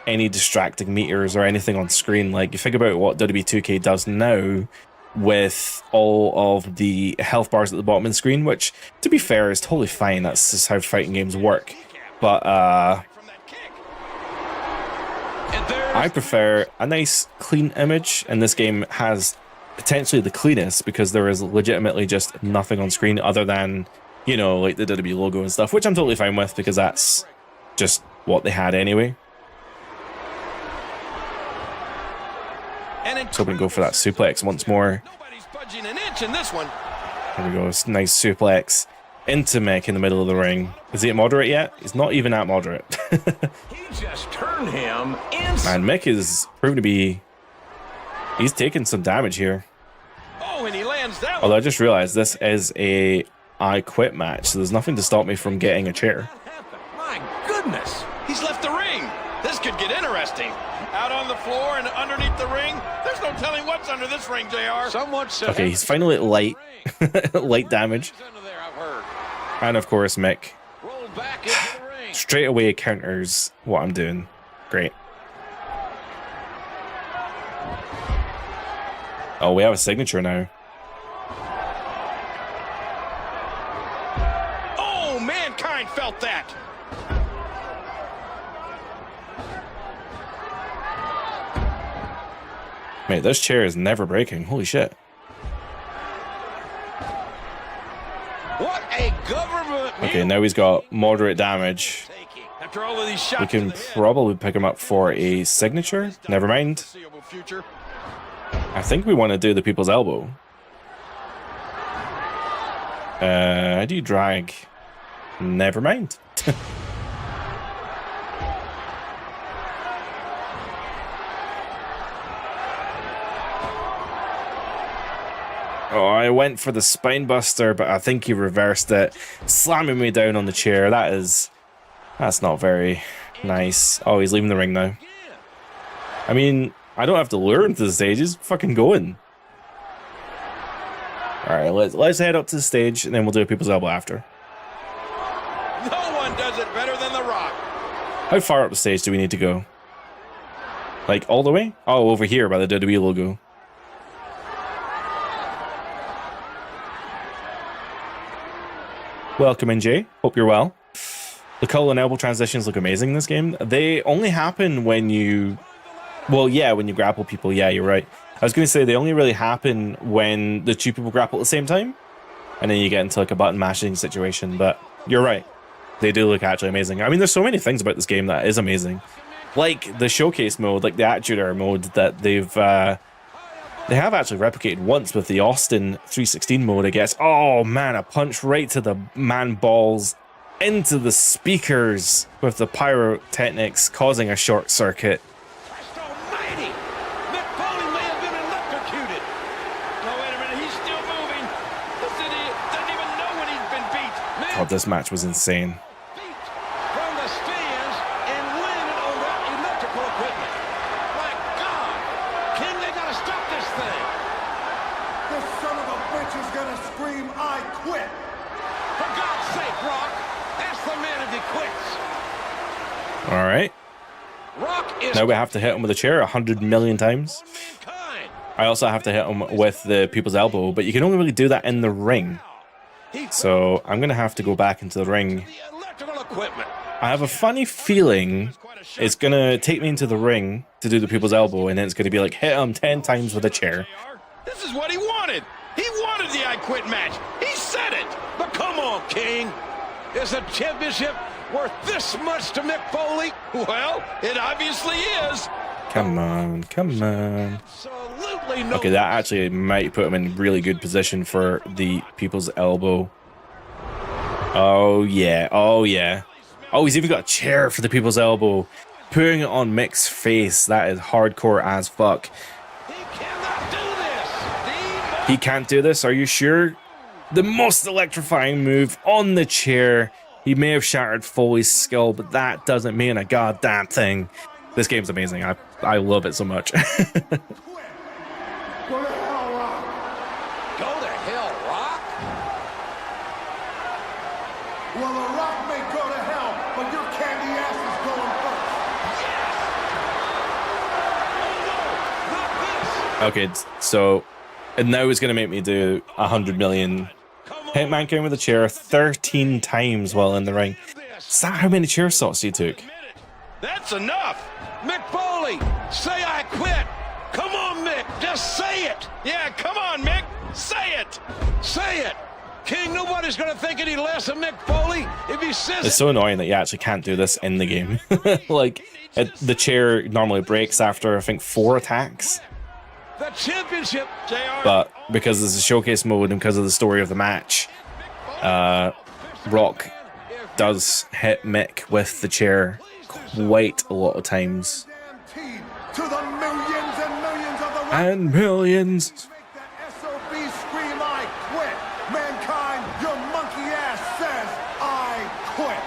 any distracting meters or anything on screen. Like, you think about what WWE 2K does now with all of the health bars at the bottom of the screen, which, to be fair, is totally fine. That's just how fighting games work. But I prefer a nice clean image, and this game has potentially the cleanest because there is legitimately just nothing on screen other than, you know, like the WWE logo and stuff, which I'm totally fine with because that's just what they had anyway. So I'm going to go for that suplex once more. Nobody's budging an inch in this one. There we go, nice suplex into Mick in the middle of the ring. Is he at moderate yet? He's not even at moderate. He just turned him inside. Man, Mick is proven to be... He's taking some damage here. Oh, and he lands that one. Although I just realized this is a I Quit match, so there's nothing to stop me from getting a chair. My goodness. He's left the ring. This could get interesting. Out on the floor and underneath the ring, there's no telling what's under this ring, JR. Someone said. Okay, he's finally at light. Light damage. And of course, Mick Rolled back into the ring. straight away counters what I'm doing. Great. Oh, we have a signature now. Oh, Mankind felt that. Mate, this chair is never breaking. Holy shit. What a government. Okay, now he's got moderate damage. After all of these shots We can to the head, probably pick him up for a signature. Never mind. foreseeable future. I think we want to do the people's elbow. How do you drag? Never mind. Oh, I went for the spine buster, but I think he reversed it, slamming me down on the chair. That's not very nice. Oh, he's leaving the ring now. I mean, I don't have to lure him to the stage. He's fucking going. All right, let's head up to the stage, and then we'll do a people's elbow after. No one does it better than The Rock. How far up the stage do we need to go? Like all the way? Oh, over here by the WWE logo. Welcome in, Jay. Hope you're well. The collar and elbow transitions look amazing in this game. They only happen when you... Well, yeah, when you grapple people. Yeah, you're right. I was going to say they only really happen when the two people grapple at the same time. And then you get into like a button mashing situation. But you're right. They do look actually amazing. I mean, there's so many things about this game that is amazing. Like the showcase mode, like the Attitude Era mode that they have actually replicated once with the Austin 316 mode, I guess. Oh man, a punch right to the man balls into the speakers with the pyrotechnics causing a short circuit. Christ almighty! Mick Foley may have been electrocuted. No, wait a minute, he's still moving. This idiot doesn't even know when he's been beat. Mick God, this match was insane. beat from the stands and landed on that electrical equipment. My God! King, they gotta stop this thing. This son of a bitch is gonna scream, I quit. For God's sake, Rock, ask the man if he quits. All right. Rock is Now we have to hit him with a chair 100 million times. Mankind. I also have to hit him with the people's elbow, but you can only really do that in the ring. He So I'm going to have to go back into the ring. the electrical equipment. I have a funny feeling it's going to take me into the ring to do the people's elbow, and then it's going to be like hit him 10 times with a chair. This is what he wanted. He wanted the I Quit match. He said it. But come on, King. Is the championship worth this much to Mick Foley? Well, it obviously is. Come on, come on. Absolutely no. Okay, that actually might put him in really good position for the people's elbow. Oh, yeah. Oh, yeah. Oh, he's even got a chair for the people's elbow. Putting it on Mick's face. That is hardcore as fuck. He cannot do this. He can't do this, are you sure? The most electrifying move on the chair. He may have shattered Foley's skull, but that doesn't mean a goddamn thing. This game's amazing. I love it so much. Go to hell, Rock. Go to hell, Rock. Well, the Rock may go to hell, but your candy ass is going first. Yes. Oh, no. Not this. Okay, so and now it's gonna make me do 100 million. Hit Mankind with a chair 13 times while in the ring. Is that how many chair shots he took? That's enough. Mick Foley, say I quit. Come on, Mick, just say it. Yeah, come on, Mick. Say it. Say it. King, nobody's going to think any less of Mick Foley if he says It's it. so annoying that you actually can't do this in the game. Like, the chair normally breaks after, I think, 4 attacks. The championship, JR. But because there's a showcase mode and because of the story of the match, Rock does hit Mick with the chair quite a lot of times. Guaranteed to the millions and millions of the Rock. And millions. Make that SOB scream, I quit. Mankind, your monkey ass says, I quit.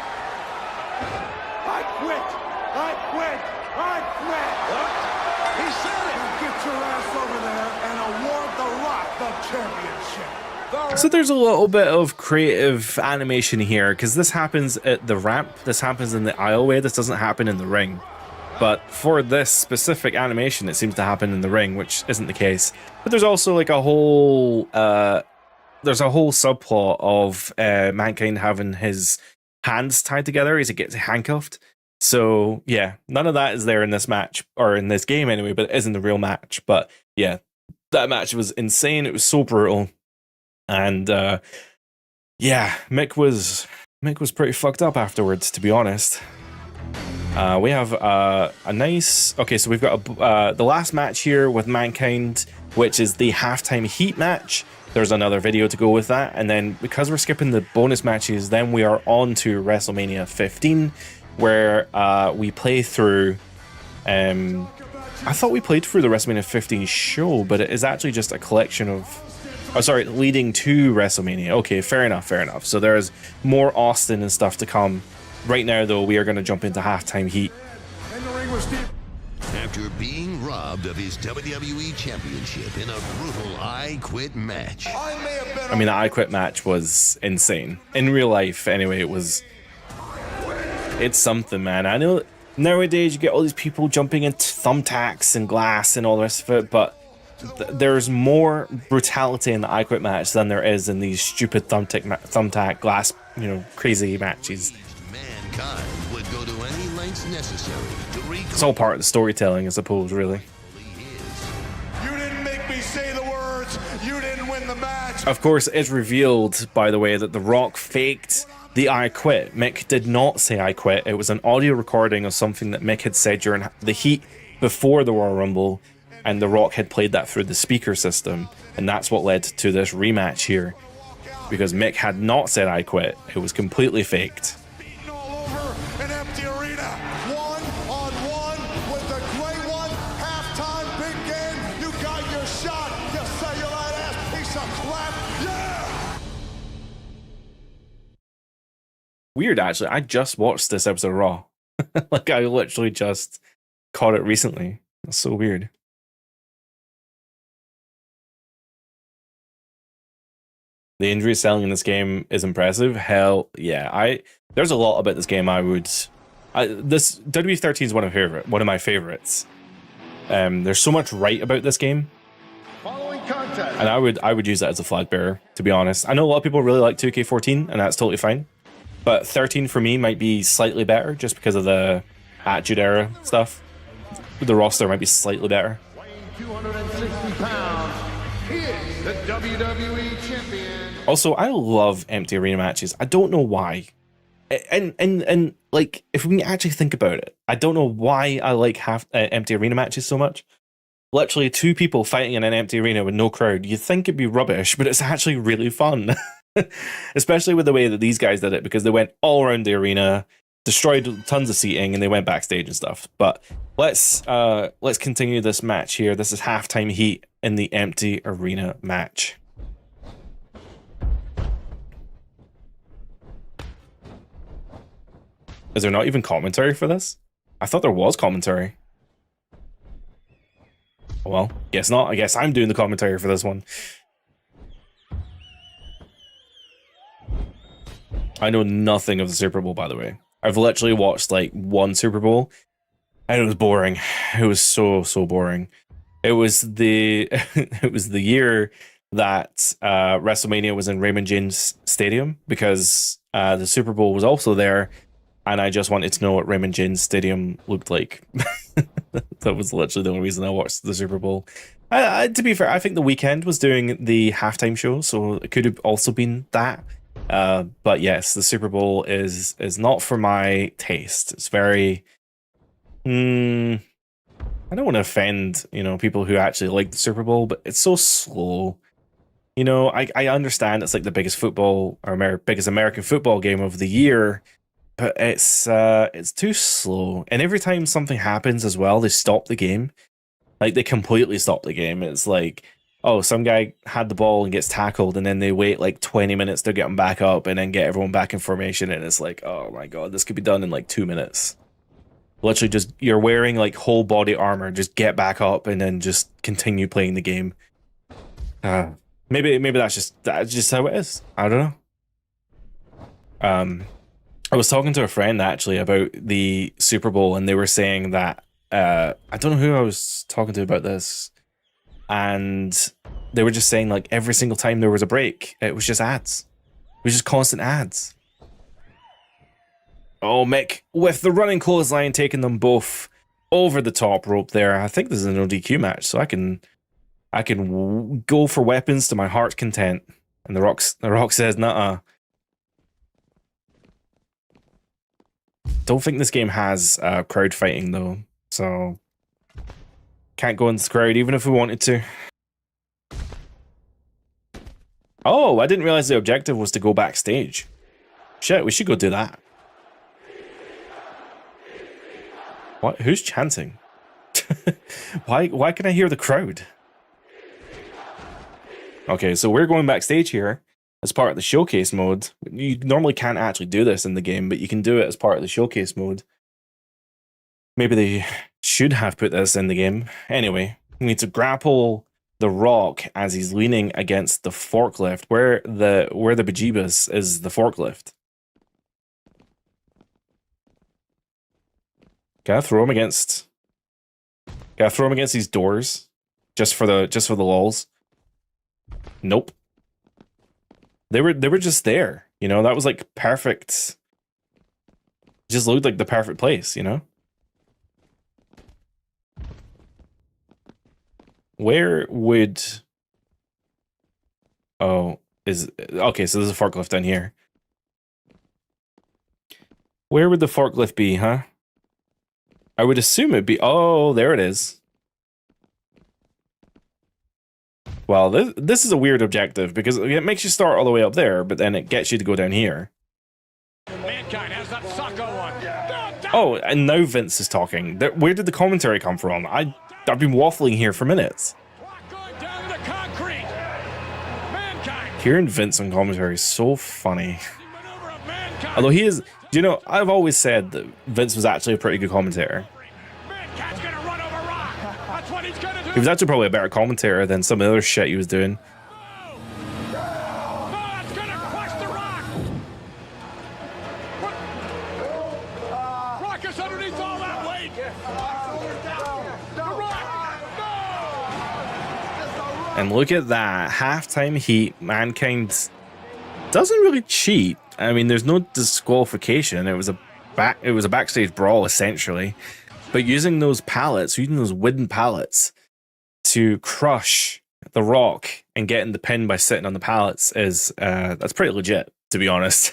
I quit. I quit. match. What? He said it. Now get your ass over there and award The Rock the championship. So there's a little bit of creative animation here, because this happens at the ramp, this happens in the aisleway, this doesn't happen in the ring. But for this specific animation, it seems to happen in the ring, which isn't the case. But there's also like a whole subplot of Mankind having his hands tied together as he gets handcuffed. So yeah, none of that is there in this match, or in this game anyway, but it is in the real match. But yeah, that match was insane. It was so brutal. And yeah, Mick was pretty fucked up afterwards, to be honest. We have a nice... Okay, so we've got the last match here with Mankind, which is the halftime heat match. There's another video to go with that. And then because we're skipping the bonus matches, then we are on to WrestleMania 15, where we play through... I thought we played through the WrestleMania 15 show, but it is actually just a collection of... Oh, sorry, leading to WrestleMania. Okay, fair enough, fair enough. So there's more Austin and stuff to come. Right now, though, we are going to jump into halftime heat. After being robbed of his WWE Championship in a brutal I Quit match. I mean, the I Quit match was insane. In real life, anyway, it's something, man. I know nowadays you get all these people jumping into thumbtacks and glass and all the rest of it, but there's more brutality in the I Quit match than there is in these stupid thumbtack glass, crazy matches. Mankind would go to any lengths necessary to It's all part of the storytelling, I suppose, really. You didn't make me say the words. You didn't win the match. Of course, it's revealed, by the way, that The Rock faked the I Quit. Mick did not say I quit. It was an audio recording of something that Mick had said during the heat before the Royal Rumble, and The Rock had played that through the speaker system, and that's what led to this rematch here. Because Mick had not said I quit. It was completely faked. Beaten all over an empty arena. 1-on-1 with the great one. Halftime, big game. You got your shot. You cellulite ass piece of crap. Yeah! Weird, actually. I just watched this episode of Raw. Like, I literally just caught it recently. That's so weird. The injury selling in this game is impressive. Hell yeah. There's a lot about this game this WWE13 is one of my favorites. There's so much right about this game. Following contest. And I would use that as a flag bearer, to be honest. I know a lot of people really like 2K14, and that's totally fine. But 13 for me might be slightly better just because of the Attitude Era stuff. The roster might be slightly better. Weighing 260 pounds, he is the WWE Champion. Also, I love empty arena matches. I don't know why. And like, if we actually think about it, I don't know why I like empty arena matches so much. Literally 2 people fighting in an empty arena with no crowd. You'd think it'd be rubbish, but it's actually really fun. Especially with the way that these guys did it, because they went all around the arena, destroyed tons of seating, and they went backstage and stuff. But let's continue this match here. This is halftime heat in the empty arena match. Is there not even commentary for this? I thought there was commentary. Well, guess not. I guess I'm doing the commentary for this one. I know nothing of the Super Bowl, by the way. I've literally watched like one Super Bowl, and it was boring. It was so boring. It was the it was the year that WrestleMania was in Raymond James Stadium, because the Super Bowl was also there. And I just wanted to know what Raymond James Stadium looked like. That was literally the only reason I watched the Super Bowl. To be fair, I think The Weeknd was doing the halftime show, so it could have also been that. But yes, the Super Bowl is not for my taste. It's very... I don't want to offend, people who actually like the Super Bowl, but it's so slow. I understand it's like the biggest football, or biggest American football game of the year, but it's too slow. And every time something happens as well, they stop the game. Like, they completely stop the game. It's like, oh, some guy had the ball and gets tackled, and then they wait like 20 minutes to get him back up and then get everyone back in formation. And it's like, oh my God, this could be done in like 2 minutes. Literally just, you're wearing like whole body armor, just get back up and then just continue playing the game. Maybe that's just how it is. I don't know. I was talking to a friend actually about the Super Bowl, and they were saying that I don't know who I was talking to about this, and they were just saying like every single time there was a break, it was just ads. It was just constant ads. Oh, Mick with the running clothesline, taking them both over the top rope there. I think this is an ODQ match, so I can go for weapons to my heart's content. And the Rock says, "Nuh-uh." Don't think this game has crowd fighting though, so can't go in this crowd even if we wanted to. Oh, I didn't realize the objective was to go backstage. Shit, we should go do that. What? Who's chanting? Why can I hear the crowd? Okay, so we're going backstage here as part of the showcase mode. You normally can't actually do this in the game, but you can do it as part of the showcase mode. Maybe they should have put this in the game. Anyway, we need to grapple the Rock as he's leaning against the forklift. Where the bejeebus is the forklift? Gotta throw him against these doors, just for the lols. Nope. They were just there, you know. That was like perfect. Just looked like the perfect place, you know. Where would? Oh, okay. So there's a forklift down here. Where would the forklift be, huh? I would assume it'd be. Oh, there it is. Well, this is a weird objective because it makes you start all the way up there, but then it gets you to go down here. Mankind has that Socko one. Oh, and now Vince is talking. Where did the commentary come from? I've been waffling here for minutes. Going down to concrete. Mankind. Hearing Vince on commentary is so funny. Maneuver of Mankind. Although he is, you know, I've always said that Vince was actually a pretty good commentator. Mankind's gonna run over Rock. That's what he's gonna do. He was actually probably a better commentator than some of the other shit he was doing. Oh, it's gonna crush the Rock. What? Rock is underneath all that weight. The Rock. No. And look at that halftime heat. Mankind doesn't really cheat. I mean, there's no disqualification. It was a backstage brawl essentially, but using those wooden pallets to crush the Rock and getting the pin by sitting on the pallets is that's pretty legit, to be honest.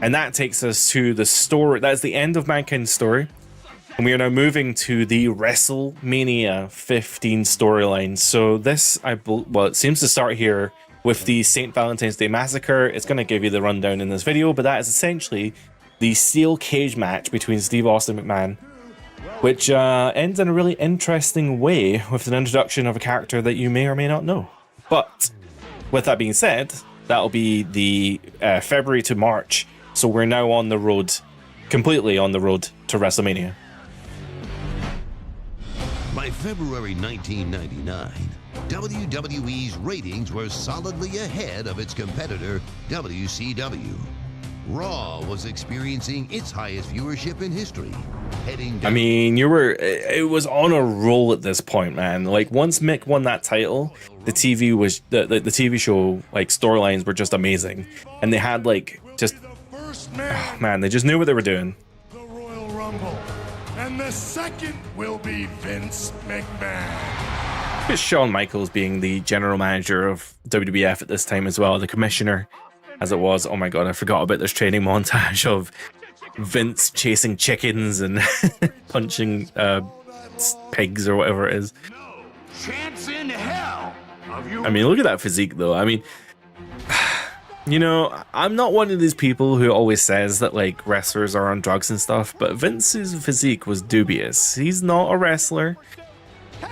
And that takes us to the story. That's the end of Mankind's story. And we are now moving to the WrestleMania 15 storyline. So this, it seems to start here with the St. Valentine's Day Massacre. It's going to give you the rundown in this video, but that is essentially the steel cage match between Steve Austin McMahon, which ends in a really interesting way with an introduction of a character that you may or may not know. But with that being said, that'll be the February to March. So we're now on the road, completely on the road to WrestleMania. By February 1999, WWE's ratings were solidly ahead of its competitor, WCW. Raw was experiencing its highest viewership in history. I mean, it was on a roll at this point, man. Like, once Mick won that title, the TV show, like, storylines were just amazing. And they had, like, just, oh, man, they just knew what they were doing. The Royal Rumble. And the second will be Vince McMahon. It's Shawn Michaels being the general manager of WWF at this time as well, the commissioner, as it was. Oh my god, I forgot about this training montage of Vince chasing chickens and punching pigs or whatever it is. No chance in hell of you. I mean, look at that physique though. I mean, you know, I'm not one of these people who always says that like wrestlers are on drugs and stuff, but Vince's physique was dubious. He's not a wrestler.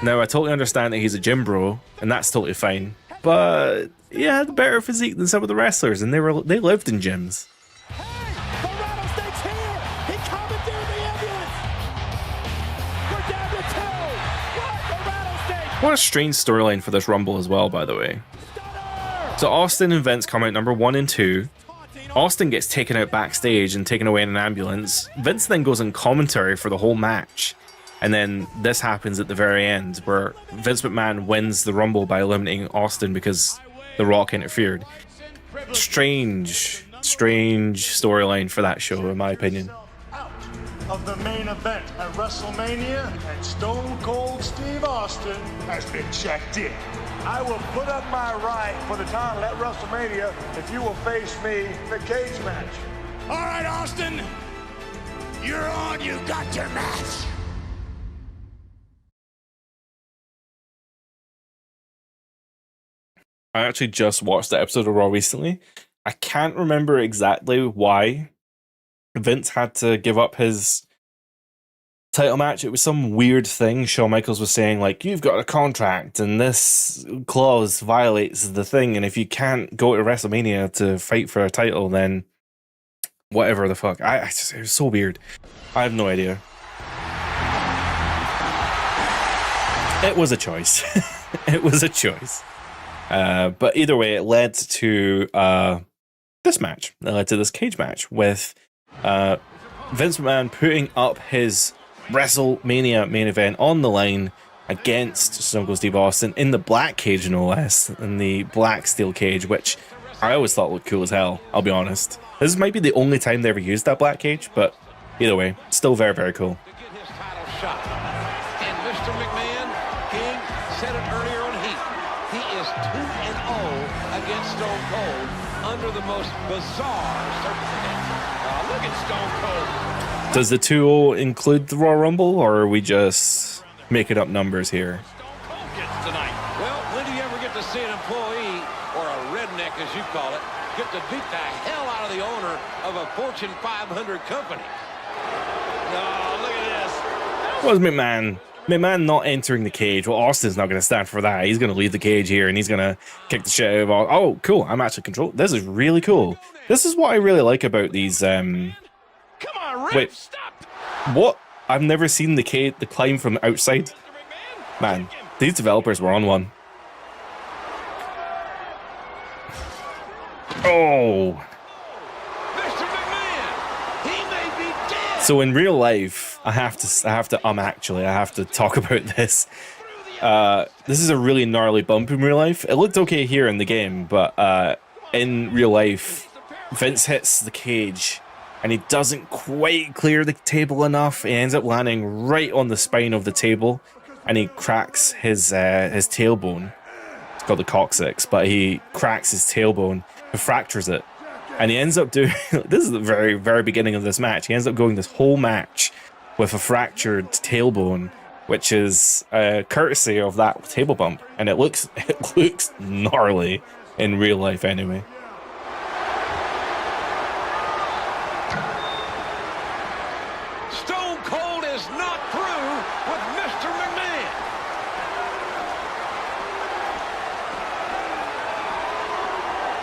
Now, I totally understand that he's a gym bro, and that's totally fine. But he had better physique than some of the wrestlers, and they lived in gyms. Hey, the rattlesnake's here! He commandeered the What a strange storyline for this Rumble as well, by the way. So Austin and Vince come out number 1 and 2. Austin gets taken out backstage and taken away in an ambulance. Vince then goes in commentary for the whole match. And then this happens at the very end, where Vince McMahon wins the Rumble by eliminating Austin because The Rock interfered. Strange storyline for that show, in my opinion. Of the main event at WrestleMania, and Stone Cold Steve Austin has been checked in. I will put up my right for the title at WrestleMania if you will face me in the cage match. All right, Austin, you're on. You got your match. I actually just watched the episode of Raw recently. I can't remember exactly why Vince had to give up his title match. It was some weird thing. Shawn Michaels was saying, like, you've got a contract and this clause violates the thing, and if you can't go to WrestleMania to fight for a title, then whatever the fuck. It was so weird. I have no idea. It was a choice. It was a choice. But either way, it led to this match. It led to this cage match with Vince McMahon putting up his WrestleMania main event on the line against Stone Cold Steve Austin in the black cage, no less, in the black steel cage, which I always thought looked cool as hell, I'll be honest. This might be the only time they ever used that black cage, but either way, still very, very cool. And Mr. McMahon, King said it earlier on Heat. He is 2-0 against Stone Cold under the most bizarre circumstances. Look at Stone Cold. Does the 2-0 include the Royal Rumble, or are we just making up numbers here? Stone Cold gets tonight. Well, when do you ever get to see an employee, or a redneck as you call it, get to beat the hell out of the owner of a Fortune 500 company? Oh, look at this. What was McMahon? McMahon not entering the cage. Well, Austin's not going to stand for that. He's going to leave the cage here, and he's going to kick the shit out of all. Oh, cool. I'm actually controlled. This is really cool. This is what I really like about these. Come on, Rip, wait, stop. what? I've never seen the climb from outside. Man, these developers were on one. Oh. Mr. McMahon, he may be dead. So in real life, I have to talk about this. This is a really gnarly bump in real life. It looked okay here in the game, but in real life, Vince hits the cage and he doesn't quite clear the table enough. He ends up landing right on the spine of the table and he cracks his tailbone. It's called the coccyx, but he cracks his tailbone and fractures it. And he ends up doing, this is the very, very beginning of this match. He ends up going this whole match with a fractured tailbone, which is courtesy of that table bump. And it looks gnarly in real life anyway. Stone Cold is not through with Mr. McMahon.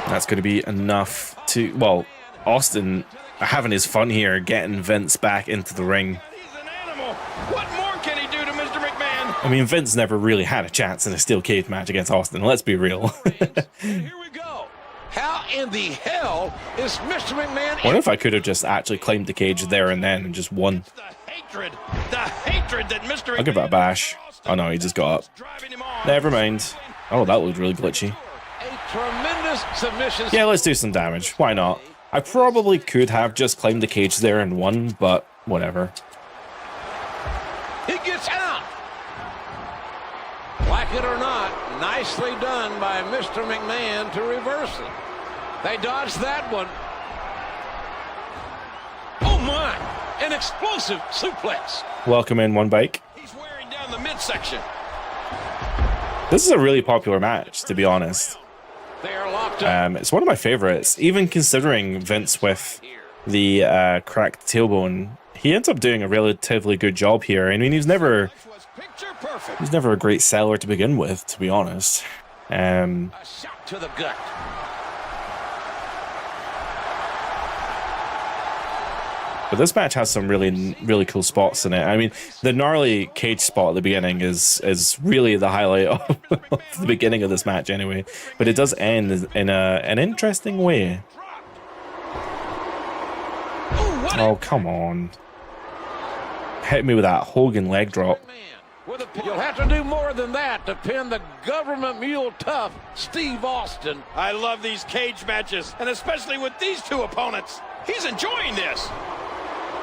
That's going to be enough to, well, Austin having his fun here, getting Vince back into the ring. He's an animal. What more can he do to Mr. McMahon? I mean, Vince never really had a chance in a steel cage match against Austin, let's be real. Here we go. How in the hell is Mr. McMahon? I wonder if I could have just actually claimed the cage there and then and just won. The hatred that Mr. I'll give it a bash. Oh no, he just got up. Never mind. Oh, that looked really glitchy. A tremendous submission. Yeah, let's do some damage. Why not? I probably could have just claimed the cage there and won, but whatever. He gets out. Like it or not, nicely done by Mr. McMahon to reverse it. They dodged that one. Oh my, an explosive suplex. Welcome in, One Bike. He's wearing down the midsection. This is a really popular match, to be honest. They are locked up. It's one of my favorites, even considering Vince with the cracked tailbone. He ends up doing a relatively good job here. I mean, he's never a great seller to begin with, to be honest. A shot to the gut. But this match has some really cool spots in it. I mean, the gnarly cage spot at the beginning is really the highlight of the beginning of this match anyway. But it does end in an interesting way. Oh, come on. Hit me with that Hogan leg drop. You'll have to do more than that to pin the government mule tough Steve Austin. I love these cage matches, and especially with these two opponents. He's enjoying this.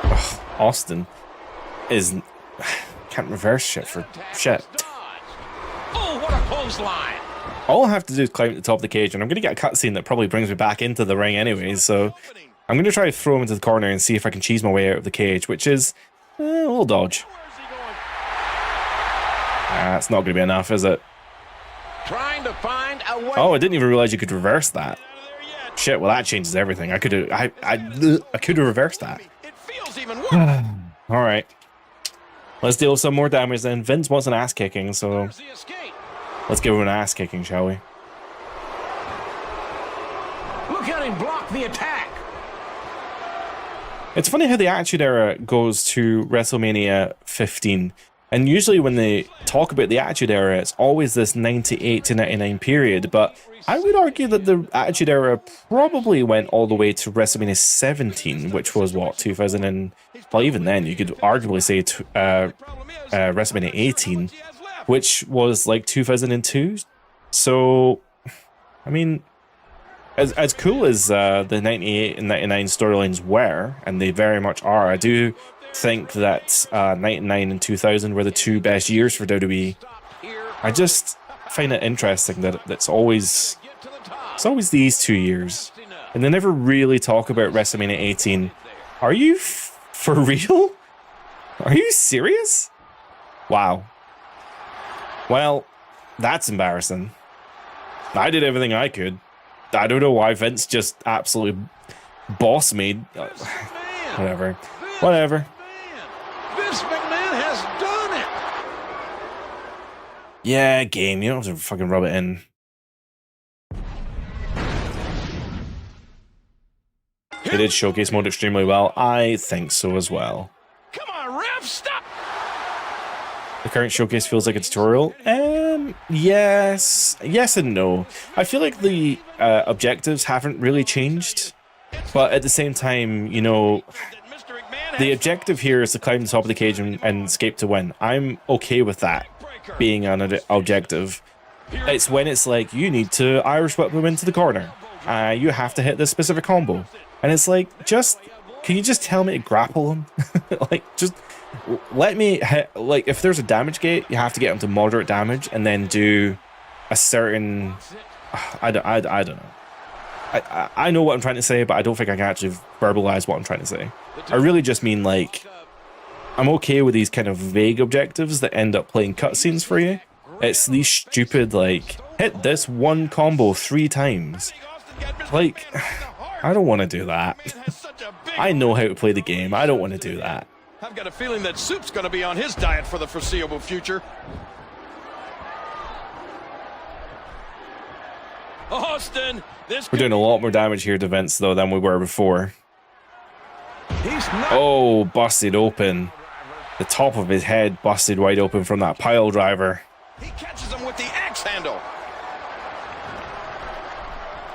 Ugh, Austin can't reverse shit for shit. Oh, what a clothesline. All I have to do is climb to the top of the cage, and I'm going to get a cutscene that probably brings me back into the ring anyways, so I'm going to try to throw him into the corner and see if I can cheese my way out of the cage, which is a little dodge. It's not going to be enough, is it? Trying to find a way. Oh, I didn't even realize you could reverse that. Shit, well that changes everything. I could have reversed that. It feels even worse. All right. Let's deal with some more damage then. Vince wants an ass kicking, so let's give him an ass kicking, shall we? Look at him block the attack. It's funny how the Attitude Era goes to WrestleMania 15. And usually when they talk about the Attitude Era, it's always this 98 to 99 period. But I would argue that the Attitude Era probably went all the way to WrestleMania 17, which was, what, 2000 and... Well, even then, you could arguably say WrestleMania 18, which was like 2002. So, I mean, as cool as the 98 and 99 storylines were, and they very much are, I do think that 99 and 2000 were the two best years for WWE. I just find it interesting that it's always these 2 years, and they never really talk about WrestleMania 18. Are you for real? Are you serious? Wow. Well, that's embarrassing. I did everything I could. I don't know why Vince just absolutely boss made. Whatever. Vince McMahon has done it. Yeah, game. You don't have to fucking rub it in. They did showcase mode extremely well. I think so as well. Come on, ref, stop. The current showcase feels like a tutorial. Yes and no. I feel like the objectives haven't really changed, but at the same time, you know, the objective here is to climb the top of the cage and escape to win. I'm okay with that being an objective. It's when it's like, you need to Irish whip him into the corner. You have to hit this specific combo. And it's like, can you just tell me to grapple him? Like, just let me hit, like, if there's a damage gate, you have to get him to moderate damage and then do a certain, I don't know. I know what I'm trying to say, but I don't think I can actually verbalize what I'm trying to say. I really just mean, like, I'm okay with these kind of vague objectives that end up playing cutscenes for you. It's these stupid, like, hit this one combo 3 times. Like, I don't want to do that. I know how to play the game. I don't want to do that. I've got a feeling that Soup's going to be on his diet for the foreseeable future. Austin, we're doing a lot more damage here to Vince, though, than we were before. Oh, busted open. The top of his head busted wide open from that pile driver. He catches him with the axe handle.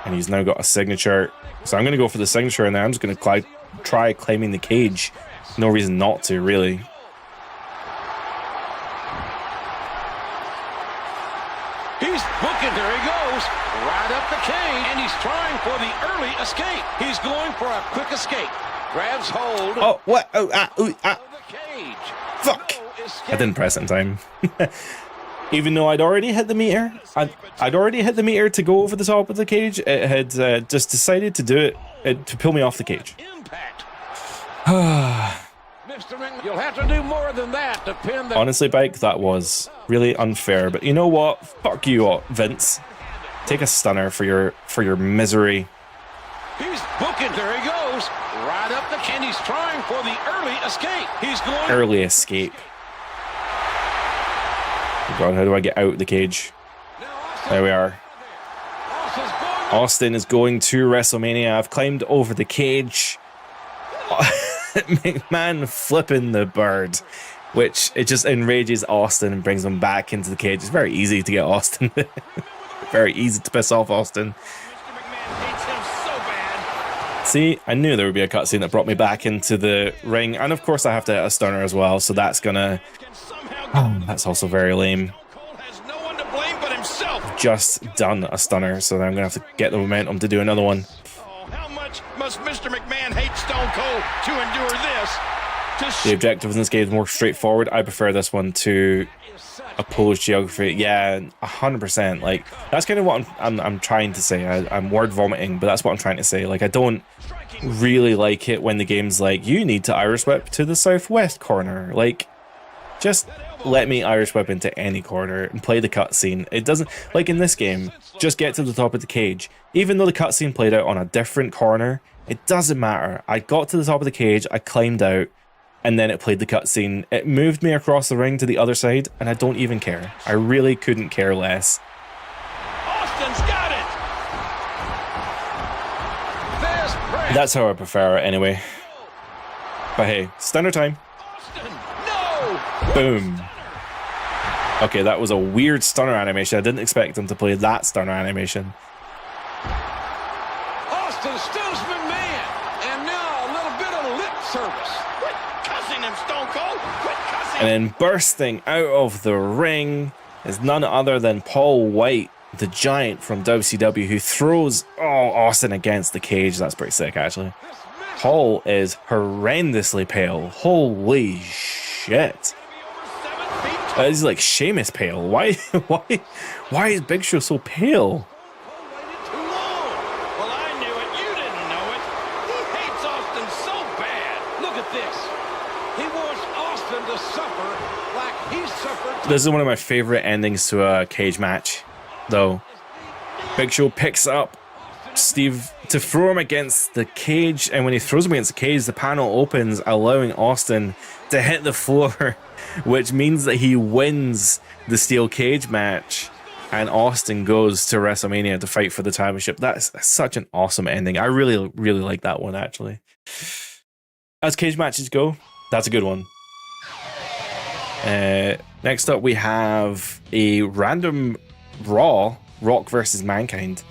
And he's now got a signature. So I'm going to go for the signature, and then I'm just going to try climbing the cage. No reason not to, really. He's booking. There he goes. Right up the cage. And he's trying for the early escape. He's going for a quick escape. Grabs hold. Oh, what? Oh, the cage. Fuck. I didn't press it in time. Even though I'd already hit the meter. I'd already hit the meter to go over the top of the cage. It had just decided to do it to pull me off the cage. Impact. You'll have to do more than that to pin the... Honestly, Bike, that was really unfair. But you know what? Fuck you, Vince. Take a stunner for your misery. He's booking. There he goes. Right up the... And he's trying for the early escape. He's going... Early escape. Oh God, how do I get out of the cage? There we are. Austin is going to WrestleMania. I've climbed over the cage. McMahon flipping the bird, which it just enrages Austin and brings him back into the cage. It's very easy to get Austin. Very easy to piss off Austin. Mr. McMahon hates him so bad. See, I knew there would be a cutscene that brought me back into the ring, and of course I have to hit a stunner as well, so that's gonna... Oh, that's also very lame. Cold has no one to blame but himself. Just done a stunner, so then I'm gonna have to get the momentum to do another one. Oh, how much must Mr. McMahon hate Stone Cold to endure this? The objective in this game is more straightforward. I prefer this one to opposed geography. Yeah, 100%. Like, that's kind of what I'm trying to say. I'm word vomiting, but that's what I'm trying to say. Like, I don't really like it when the game's like, you need to Irish whip to the southwest corner. Like, just let me Irish whip into any corner and play the cutscene. It doesn't, like in this game, just get to the top of the cage. Even though the cutscene played out on a different corner, it doesn't matter. I got to the top of the cage, I climbed out, and then it played the cutscene. It moved me across the ring to the other side, and I don't even care. I really couldn't care less. Austin's got it. That's how I prefer it anyway. But hey, stunner time. Austin, no. Boom. Okay, that was a weird stunner animation. I didn't expect him to play that stunner animation. Austin stuns McMahon, and now a little bit of lip service. Quit cussing him, Stone Cold. Quit cussing. And then bursting out of the ring is none other than Paul White, the Giant from WCW, who throws Austin against the cage. That's pretty sick, actually. Paul is horrendously pale. Holy shit. He's like Sheamus pale. Why is Big Show so pale? Too long. Well, I knew it. You didn't know it. He hates Austin so bad. Look at this. He wants Austin to suffer like he suffered. This is one of my favorite endings to a cage match, though. Big Show picks up Steve to throw him against the cage, and when he throws him against the cage, the panel opens, allowing Austin to hit the floor, which means that he wins the steel cage match, and Austin goes to WrestleMania to fight for the championship. That's such an awesome ending. I really, really like that one, actually. As cage matches go, that's a good one. Next up, we have a random Raw, Rock versus Mankind.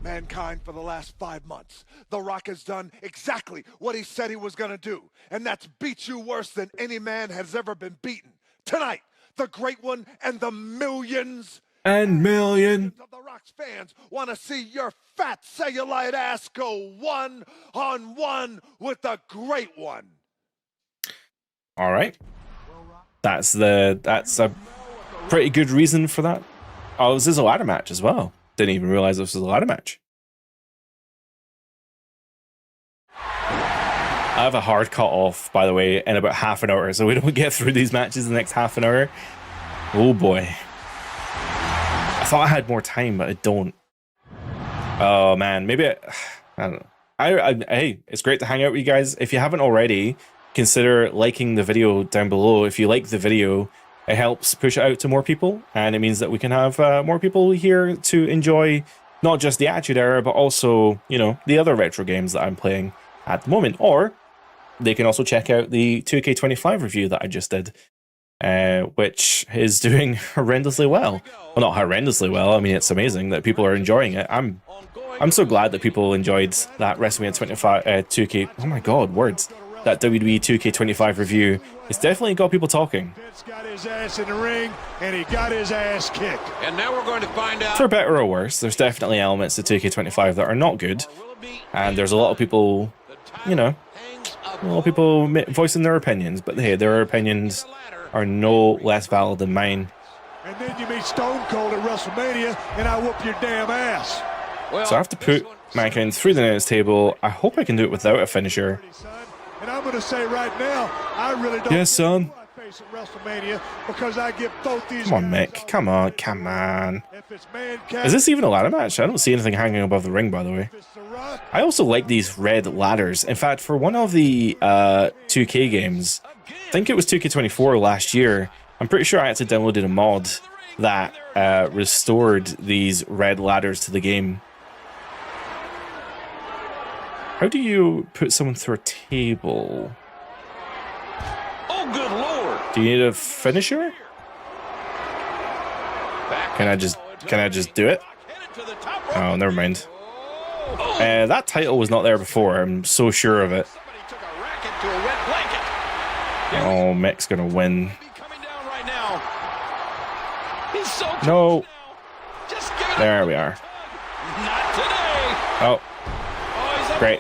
Mankind, for the last 5 months, The Rock has done exactly what he said he was going to do, and that's beat you worse than any man has ever been beaten. Tonight, the great one and the millions and millions of The Rock's fans want to see your fat cellulite ass go one-on-one with the great one. All right. That's a pretty good reason for that. Oh, this is a ladder match as well. Didn't even realize this was a ladder match. I have a hard cut off, by the way, in about half an hour, so we don't get through these matches in the next half an hour. Oh boy. I thought I had more time, but I don't. Oh man, maybe I don't know. Hey, it's great to hang out with you guys. If you haven't already, consider liking the video down below. If you like the video, it helps push it out to more people, and it means that we can have more people here to enjoy not just the Attitude Era, but also, you know, the other retro games that I'm playing at the moment. Or they can also check out the 2K25 review that I just did, which is doing horrendously well. Well, not horrendously well. I mean, it's amazing that people are enjoying it. I'm so glad that people enjoyed that WrestleMania 25 2K. Oh my God, words. That WWE 2K25 review. It's definitely got people talking. Vince got his ass in the ring, and he got his ass kicked. And now we're going to find out. For better or worse, there's definitely elements to 2K25 that are not good. And there's a lot of people, you know, a lot of people voicing their opinions. But hey, their opinions are no less valid than mine. And then you meet Stone Cold at WrestleMania, and I whoop your damn ass. So I have to put Mankind through the announce table. I hope I can do it without a finisher. And I'm going to say right now, I really don't. Yes, son. Face at WrestleMania because I give both these. Come on, Mick. Come on. Come on. Is this even a ladder match? I don't see anything hanging above the ring, by the way. I also like these red ladders. In fact, for one of the 2K games, I think it was 2K24 last year, I'm pretty sure I actually downloaded a mod that restored these red ladders to the game. How do you put someone through a table? Oh, good Lord. Do you need a finisher? Can I just do it? Oh, never mind. That title was not there before. I'm so sure of it. Oh, Mick's gonna win. No. There we are. Oh. Great.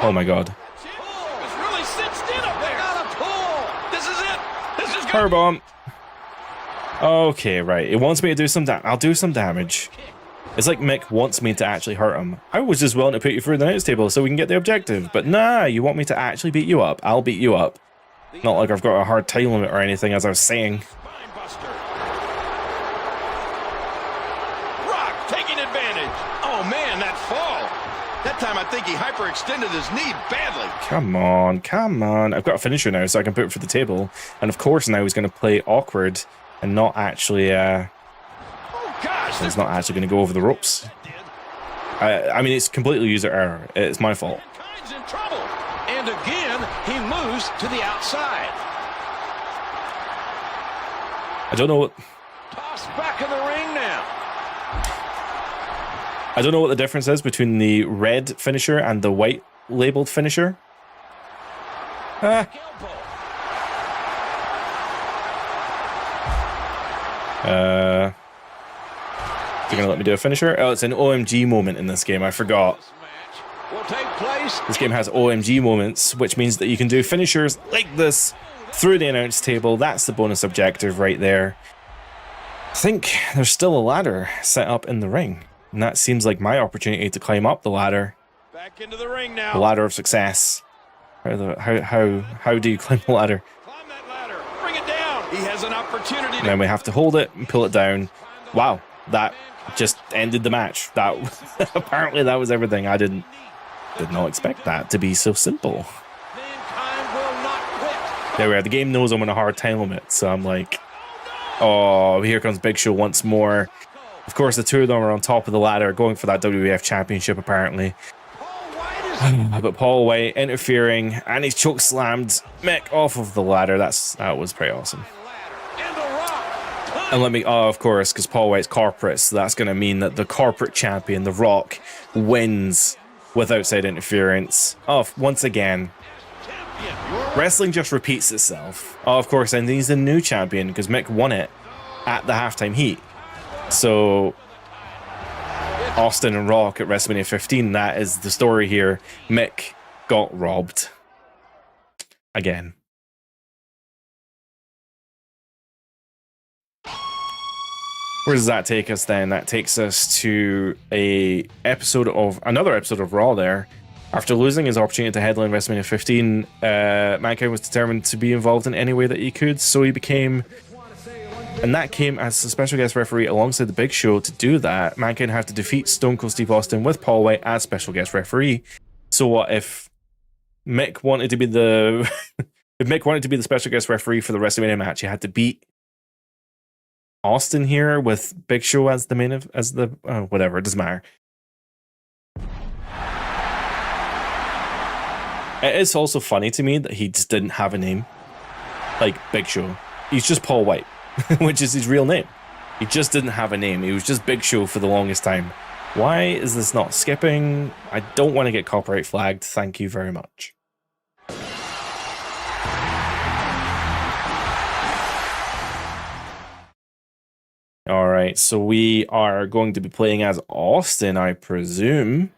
Oh my god. Powerbomb. Okay, right. It wants me to do some damage. I'll do some damage. It's like Mick wants me to actually hurt him. I was just willing to put you through the announce table so we can get the objective. But nah, you want me to actually beat you up. I'll beat you up. Not like I've got a hard time limit or anything, as I was saying. Rock taking advantage. Oh man, that fall. That time I think he hyperextended his knee badly. Come on, come on. I've got a finisher now so I can put it for the table. And of course now he's going to play awkward and not actually... He's not actually going to go over the ropes. I mean, it's completely user error. It's my fault. In trouble. And again, he moves to the outside. I don't know what... Tossed back in the ring now. I don't know what the difference is between the red finisher and the white labeled finisher. You're gonna let me do a finisher? Oh, it's an OMG moment in this game. I forgot. This game has OMG moments, which means that you can do finishers like this through the announce table. That's the bonus objective right there. I think there's still a ladder set up in the ring, and that seems like my opportunity to climb up the ladder. Back into the ring now. The ladder of success. How do you climb the ladder? Climb that ladder. Bring it down. He has an opportunity. And then we have to hold it and pull it down. Wow, that just ended the match. That apparently that was everything. I did not expect that to be so simple. There we are. The game knows I'm on a hard time limit, so I'm like, oh, here comes Big Show once more. Of course, the two of them are on top of the ladder, going for that WWF Championship apparently. But Paul White interfering, and he's choke slammed Mick off of the ladder. That was pretty awesome. And let me, oh, of course, because Paul White's corporate, so that's going to mean that the corporate champion, The Rock, wins with outside interference. Oh, once again, wrestling just repeats itself. Oh, of course, and he's the new champion because Mick won it at the halftime heat. So Austin and Rock at WrestleMania 15, that is the story here. Mick got robbed again. Where does that take us then? That takes us to another episode of Raw there. After losing his opportunity to headline WrestleMania 15, Mankind was determined to be involved in any way that he could, so he became... And that came as a special guest referee alongside the Big Show. To do that, Mankind had to defeat Stone Cold Steve Austin with Paul White as special guest referee. So what if Mick wanted to be the... if Mick wanted to be the special guest referee for the WrestleMania match, he had to beat Austin here with Big Show as the whatever, it doesn't matter. It is also funny to me that he just didn't have a name like Big Show. He's just Paul White, which is his real name. He just didn't have a name. He was just Big Show for the longest time. Why is this not skipping? I don't want to get copyright flagged. Thank you very much. All right, so we are going to be playing as Austin, I presume.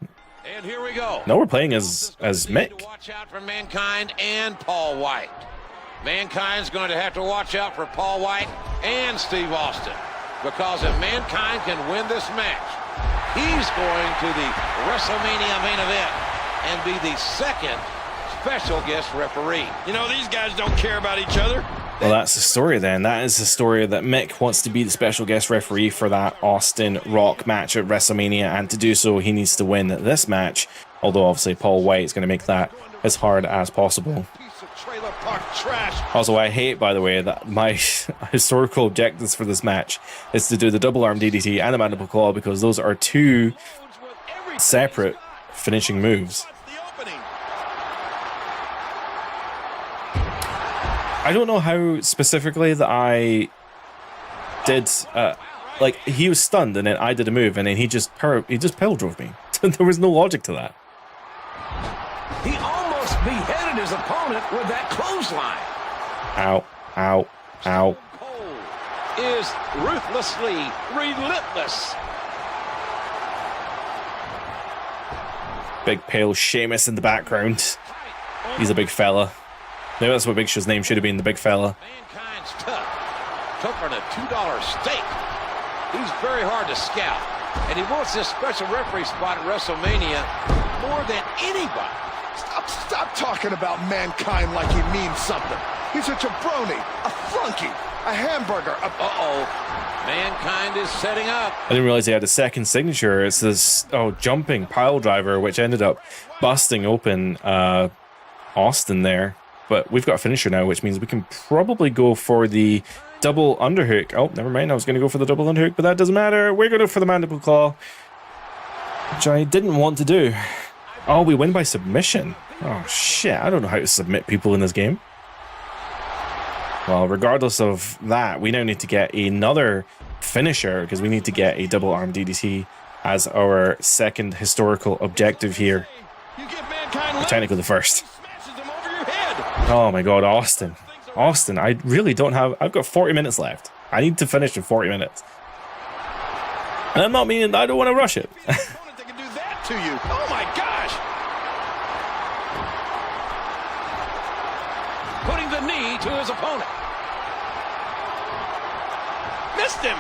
And here we go. No, we're playing as Mick. Watch out for Mankind and Paul White. Mankind's going to have to watch out for Paul White and Steve Austin, because if Mankind can win this match, he's going to the WrestleMania main event and be the second special guest referee. You know, these guys don't care about each other. Well, that's the story then. That is the story that Mick wants to be the special guest referee for that Austin Rock match at WrestleMania, and to do so, he needs to win this match. Although, obviously, Paul White is going to make that as hard as possible. Also, I hate, by the way, that my historical objectives for this match is to do the double arm DDT and the mandible claw, because those are two separate finishing moves. I don't know how specifically that I did. Like, he was stunned, and then I did a move, and then he just pill drove me. There was no logic to that. He almost beheaded his opponent with that clothesline. Ow, ow, ow. Cole is ruthlessly relentless. Big pale Sheamus in the background. He's a big fella. Maybe that's what Big Show's name should have been, the big fella. Mankind's tough. Took on a $2 steak. He's very hard to scout. And he wants this special referee spot at WrestleMania more than anybody. Stop talking about Mankind like he means something. He's a jabroni, a flunky, a hamburger, Uh-oh. Mankind is setting up. I didn't realize he had a second signature. It's this jumping pile driver, which ended up busting open Austin there. But we've got a finisher now, which means we can probably go for the double underhook. Oh, never mind. I was going to go for the double underhook, but that doesn't matter. We're going to go for the mandible claw, which I didn't want to do. Oh, we win by submission. Oh, shit. I don't know how to submit people in this game. Well, regardless of that, we now need to get another finisher because we need to get a double arm DDT as our second historical objective here. Technically the first. Oh my god, Austin. Austin, I really don't have... I've got 40 minutes left. I need to finish in 40 minutes. And I'm not meaning that I don't want to rush it. They can do that to you. Oh my gosh! Putting the knee to his opponent. Missed him.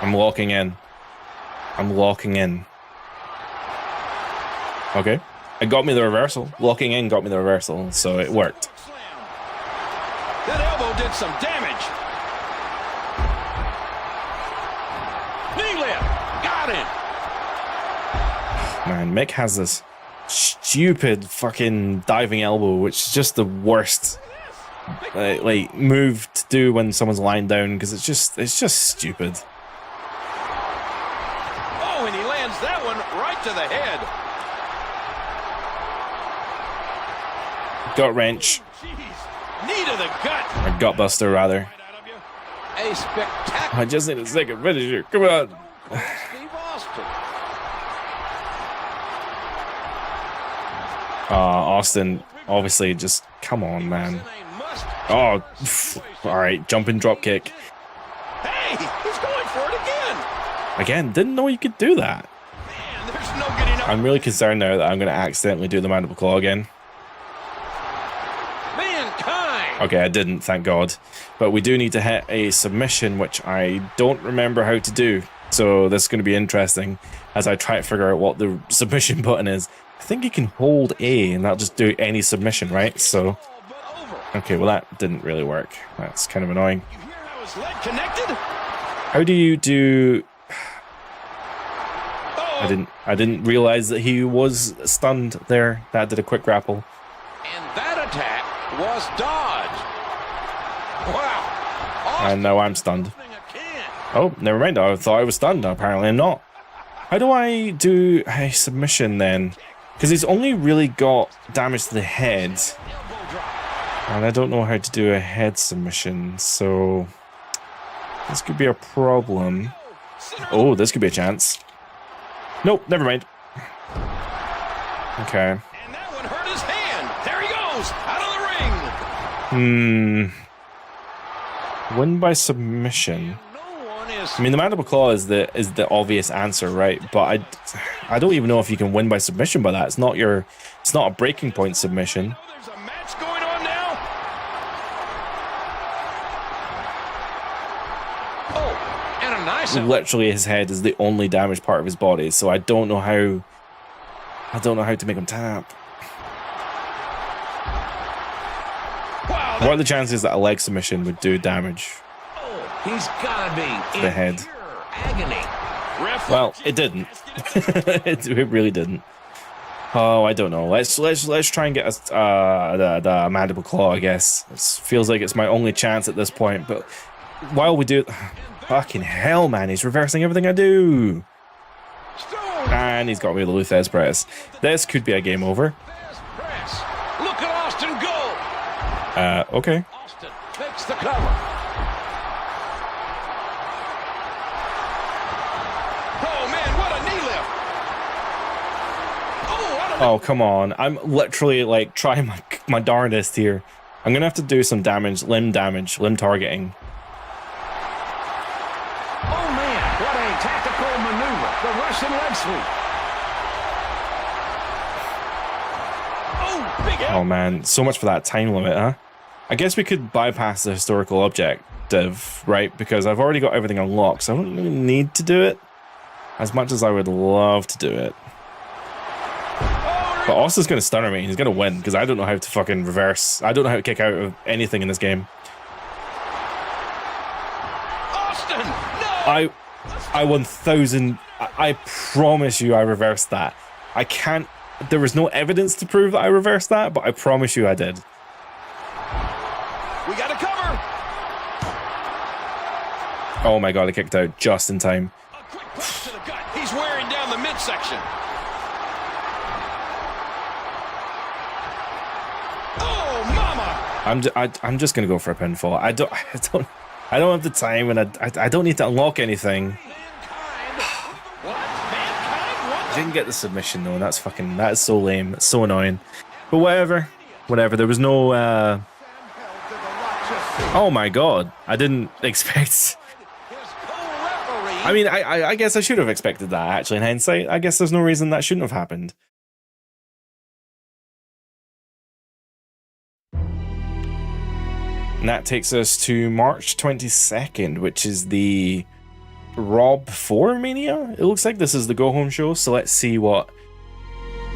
I'm locking in. I'm locking in. Okay. It got me the reversal. Locking in got me the reversal, so it worked. That elbow did some damage. Knee lift. Got him. Man, Mick has this stupid fucking diving elbow, which is just the worst like move to do when someone's lying down, because it's just stupid. Oh, and he lands that one right to the head. Gut wrench. Jeez. Knee to the gut. Or gut buster, rather. A spectacular. I just need a second finisher. Come on. Steve Austin. Austin, obviously, just come on, man. Oh, alright, jumping drop kick. Hey, he's going for it again. Again, didn't know you could do that. Man, there's no getting up. I'm really concerned now that I'm going to accidentally do the mandible claw again. Mankind. Okay, I didn't, thank God. But we do need to hit a submission, which I don't remember how to do. So this is going to be interesting as I try to figure out what the submission button is. I think you can hold A and that'll just do any submission, right? So, okay, well that didn't really work. That's kind of annoying. You hear how his leg connected? How do you do... I didn't realize that he was stunned there. That did a quick grapple. And that attack was dodged. Wow. And now I'm stunned. Oh, never mind. I thought I was stunned. Apparently I'm not. How do I do a submission then? Because he's only really got damage to the head. And I don't know how to do a head submission. So this could be a problem. Oh, this could be a chance. Nope, never mind. Okay. And that one hurt his hand. There he goes, out of the ring. Win by submission. I mean, the mandible claw is the obvious answer, right? But I don't even know if you can win by submission by that. It's not a breaking point submission. There's a match going on now. Oh, and a nice. Literally, his head is the only damaged part of his body, so I don't know how to make him tap. Wow, What are the chances that a leg submission would do damage? He's gotta be The head. pure agony. Well, it didn't. it really didn't. Oh, I don't know. Let's try and get the mandible claw. I guess it feels like it's my only chance at this point. But while we do, Fucking hell, man. He's reversing everything I do. And he's got me with the Luthez press. This could be a game over. Look at Austin go. Okay. Austin makes the cover. Oh, man, what a knee lift. Oh, what a... Oh, come on. I'm literally, like, trying my darndest here. I'm going to have to do some damage, limb targeting. Oh, man, what a tactical maneuver. The Russian leg sweep. Oh, big Oh, man. So much for that time limit, huh? I guess we could bypass the historical objective, right? Because I've already got everything unlocked, so I don't really need to do it as much as I would love to do it. But Austin's going to stunner me. He's going to win because I don't know how to fucking reverse. I don't know how to kick out of anything in this game. Austin, no! I 1000. I promise you I reversed that. I can't. There was no evidence to prove that I reversed that, but I promise you I did. We got to cover. Oh my god, I kicked out just in time. A quick punch to the gut. He's wearing down the midsection. Oh, mama! I'm just gonna go for a pinfall. I don't have the time, and I don't need to unlock anything. I didn't get the submission though. That is so lame. It's so annoying. But whatever. There was no. Oh my god! I didn't expect. I mean, I guess I should have expected that. Actually, in hindsight, I guess there's no reason that shouldn't have happened. And that takes us to March 22nd, which is the Raw before Mania. It looks like this is the go-home show, so let's see what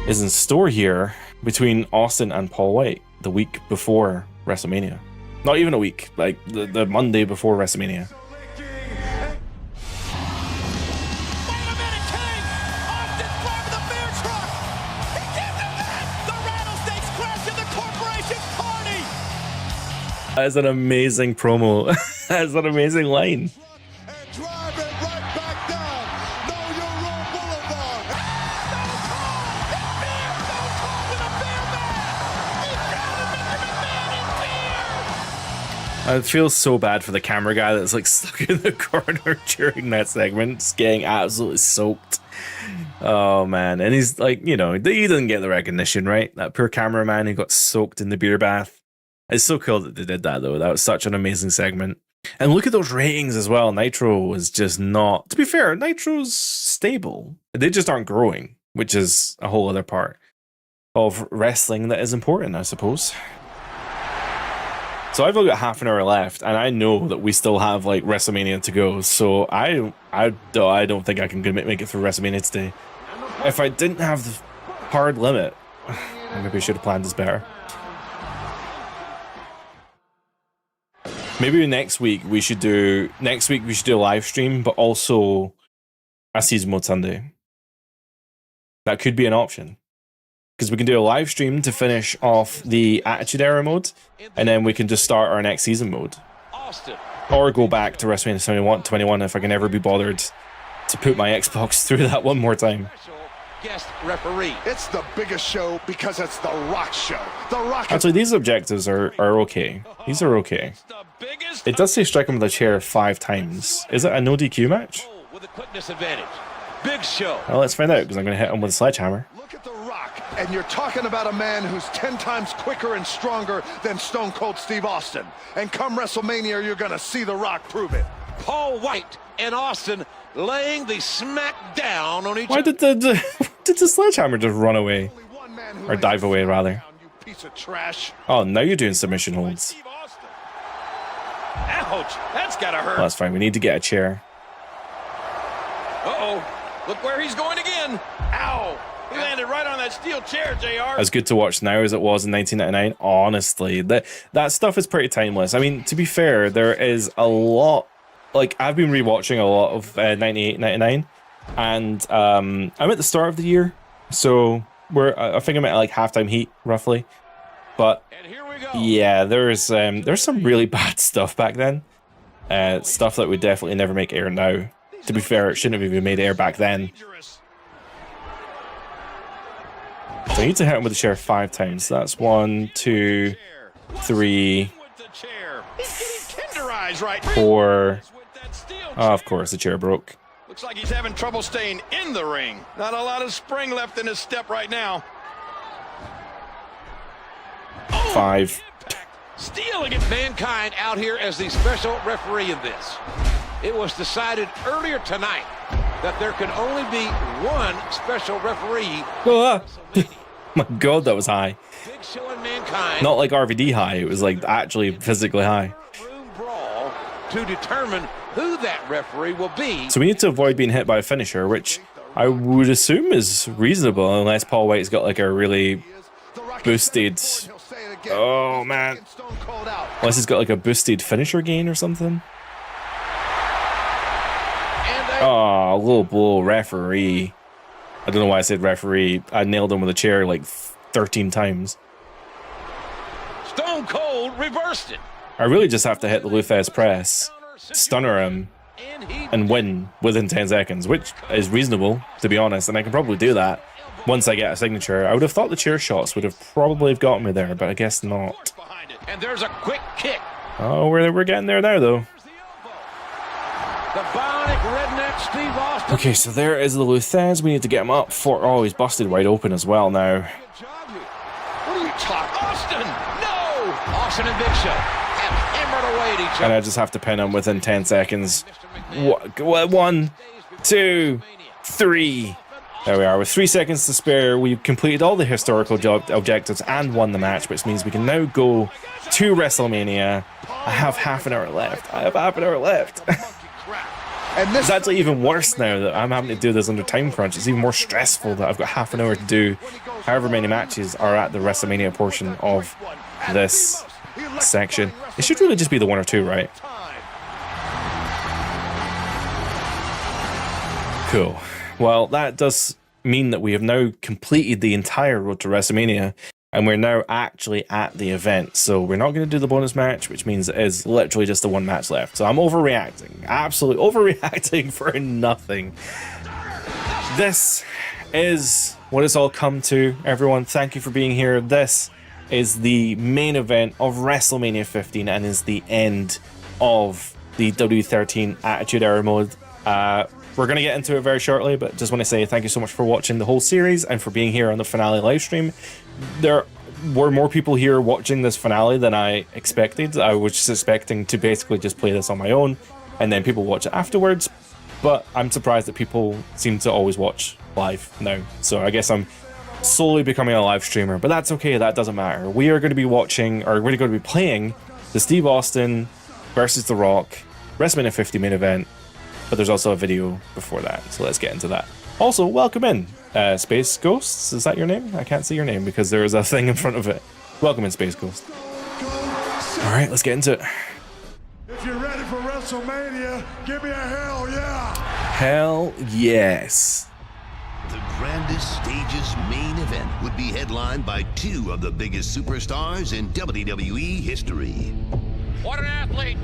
is in store here between Austin and Paul White the week before WrestleMania. Not even a week, like the Monday before WrestleMania. That's an amazing promo. That's an amazing line. And drive it right back down. Know your road boulevard. I feel so bad for the camera guy that's like stuck in the corner during that segment, just getting absolutely soaked. Oh man, and he's like, you know, he didn't get the recognition, right? That poor cameraman who got soaked in the beer bath. It's so cool that they did that, though. That was such an amazing segment. And look at those ratings as well. Nitro was just not... To be fair, Nitro's stable. They just aren't growing, which is a whole other part of wrestling that is important, I suppose. So I've only got half an hour left, and I know that we still have, like, WrestleMania to go. So I don't think I can make it through WrestleMania today. If I didn't have the hard limit, maybe I should have planned this better. Maybe next week we should do a live stream, but also a season mode Sunday. That could be an option. Because we can do a live stream to finish off the Attitude Era mode, and then we can just start our next season mode. Or go back to WrestleMania 21 if I can ever be bothered to put my Xbox through that one more time. Guest referee. It's the biggest show because it's the Rock show. The Rock. Actually, these objectives are okay. These are okay. It does say strike him with a chair 5 times. Is it a no DQ match? With a quickness advantage. Big show. Well, let's find out, because I'm going to hit him with a sledgehammer. Look at the Rock, and you're talking about a man who's 10 times quicker and stronger than Stone Cold Steve Austin. And come WrestleMania, you're going to see the Rock prove it. Paul White and Austin laying the smack down on each other. Why did the sledgehammer just run away? Or dive away, rather. You piece of trash. Oh, now you're doing submission holds. Ouch, that's gotta hurt. Well, that's fine. We need to get a chair. Uh-oh, look where he's going again. Ow, he landed right on that steel chair, JR. As good to watch now as it was in 1999. Honestly, that stuff is pretty timeless. I mean, to be fair, there is a lot. Like, I've been rewatching a lot of 98, 99, and I'm at the start of the year, so I think I'm at like halftime heat roughly. But and here we go. yeah, there's some really bad stuff back then. Stuff that would definitely never make air now. To be fair, it shouldn't have even made air back then. So I need to hit him with the chair 5 times. That's 1, 2, 3, 4. Oh, of course, the chair broke. Looks like he's having trouble staying in the ring. Not a lot of spring left in his step right now. 5. Steel against Mankind out here as the special referee in this. It was decided earlier tonight that there can only be one special referee. Oh, my God, that was high. Big Show and Mankind. Not like RVD high. It was like actually physically high. Room brawl to determine who that referee will be. So we need to avoid being hit by a finisher, which I would assume is reasonable unless Paul White's got like a really boosted... Oh, man. Unless he's got like a boosted finisher gain or something. Oh, a little blow referee. I don't know why I said referee. I nailed him with a chair like 13 times. Stone Cold reversed it. I really just have to hit the Luthez press, stunner him, and win within 10 seconds, which is reasonable, to be honest, and I can probably do that once I get a signature. I would have thought the chair shots would have probably gotten me there, but I guess not. And there's a quick kick. Oh, we're getting there now, though. The bionic redneck Steve Austin. Okay, so there is the Luthez. We need to get him up for... Oh, he's busted wide open as well now. What are you talking? Austin! No! Austin and Big Show have hammered away at each other. And I just have to pin him within 10 seconds. 1, 2, 3. There we are. With 3 seconds to spare, we've completed all the historical objectives and won the match, which means we can now go to WrestleMania. I have half an hour left. And it's actually even worse now that I'm having to do this under time crunch. It's even more stressful that I've got half an hour to do however many matches are at the WrestleMania portion of this section. It should really just be the 1 or 2, right? Cool. Well, that does mean that we have now completed the entire road to WrestleMania, and we're now actually at the event. So we're not going to do the bonus match, which means it is literally just the 1 match left. So I'm overreacting, absolutely overreacting for nothing. This is what it's all come to, everyone. Thank you for being here. This is the main event of WrestleMania 15 and is the end of the W13 Attitude Era mode. We're going to get into it very shortly, but just want to say thank you so much for watching the whole series and for being here on the finale livestream. There were more people here watching this finale than I expected. I was just expecting to basically just play this on my own and then people watch it afterwards, but I'm surprised that people seem to always watch live now. So I guess I'm slowly becoming a live streamer, but that's okay. That doesn't matter. We are going to be watching, or we're going to be playing the Steve Austin versus The Rock WrestleMania 50 main event. But there's also a video before that, so let's get into that. Also, welcome in, Space Ghosts. Is that your name? I can't see your name because there is a thing in front of it. Welcome in, Space Ghost. All right, let's get into it. If you're ready for WrestleMania, give me a hell yeah! Hell yes. The grandest stage's main event would be headlined by 2 of the biggest superstars in WWE history. What an athlete!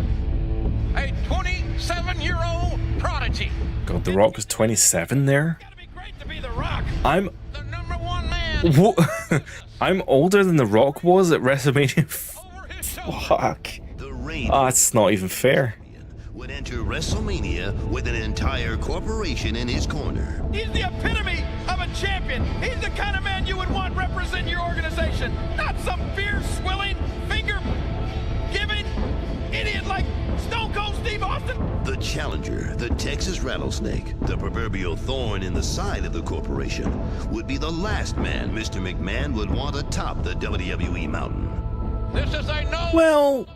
A 27-year-old prodigy. God, The Rock was 27 there? Gotta be great to be The Rock. I'm... The #1 man. I'm older than The Rock was at WrestleMania. Over his shoulder. Fuck. The reigning Oh, it's not even fair. would enter WrestleMania with an entire corporation in his corner. He's the epitome of a champion. He's the kind of man you would want representing your organization. Not some beer-swilling, finger-giving idiot like Stone Cold Steve Austin. The challenger, the Texas Rattlesnake, the proverbial thorn in the side of the corporation, would be the last man Mr. McMahon would want atop the WWE mountain. This is a no. Well,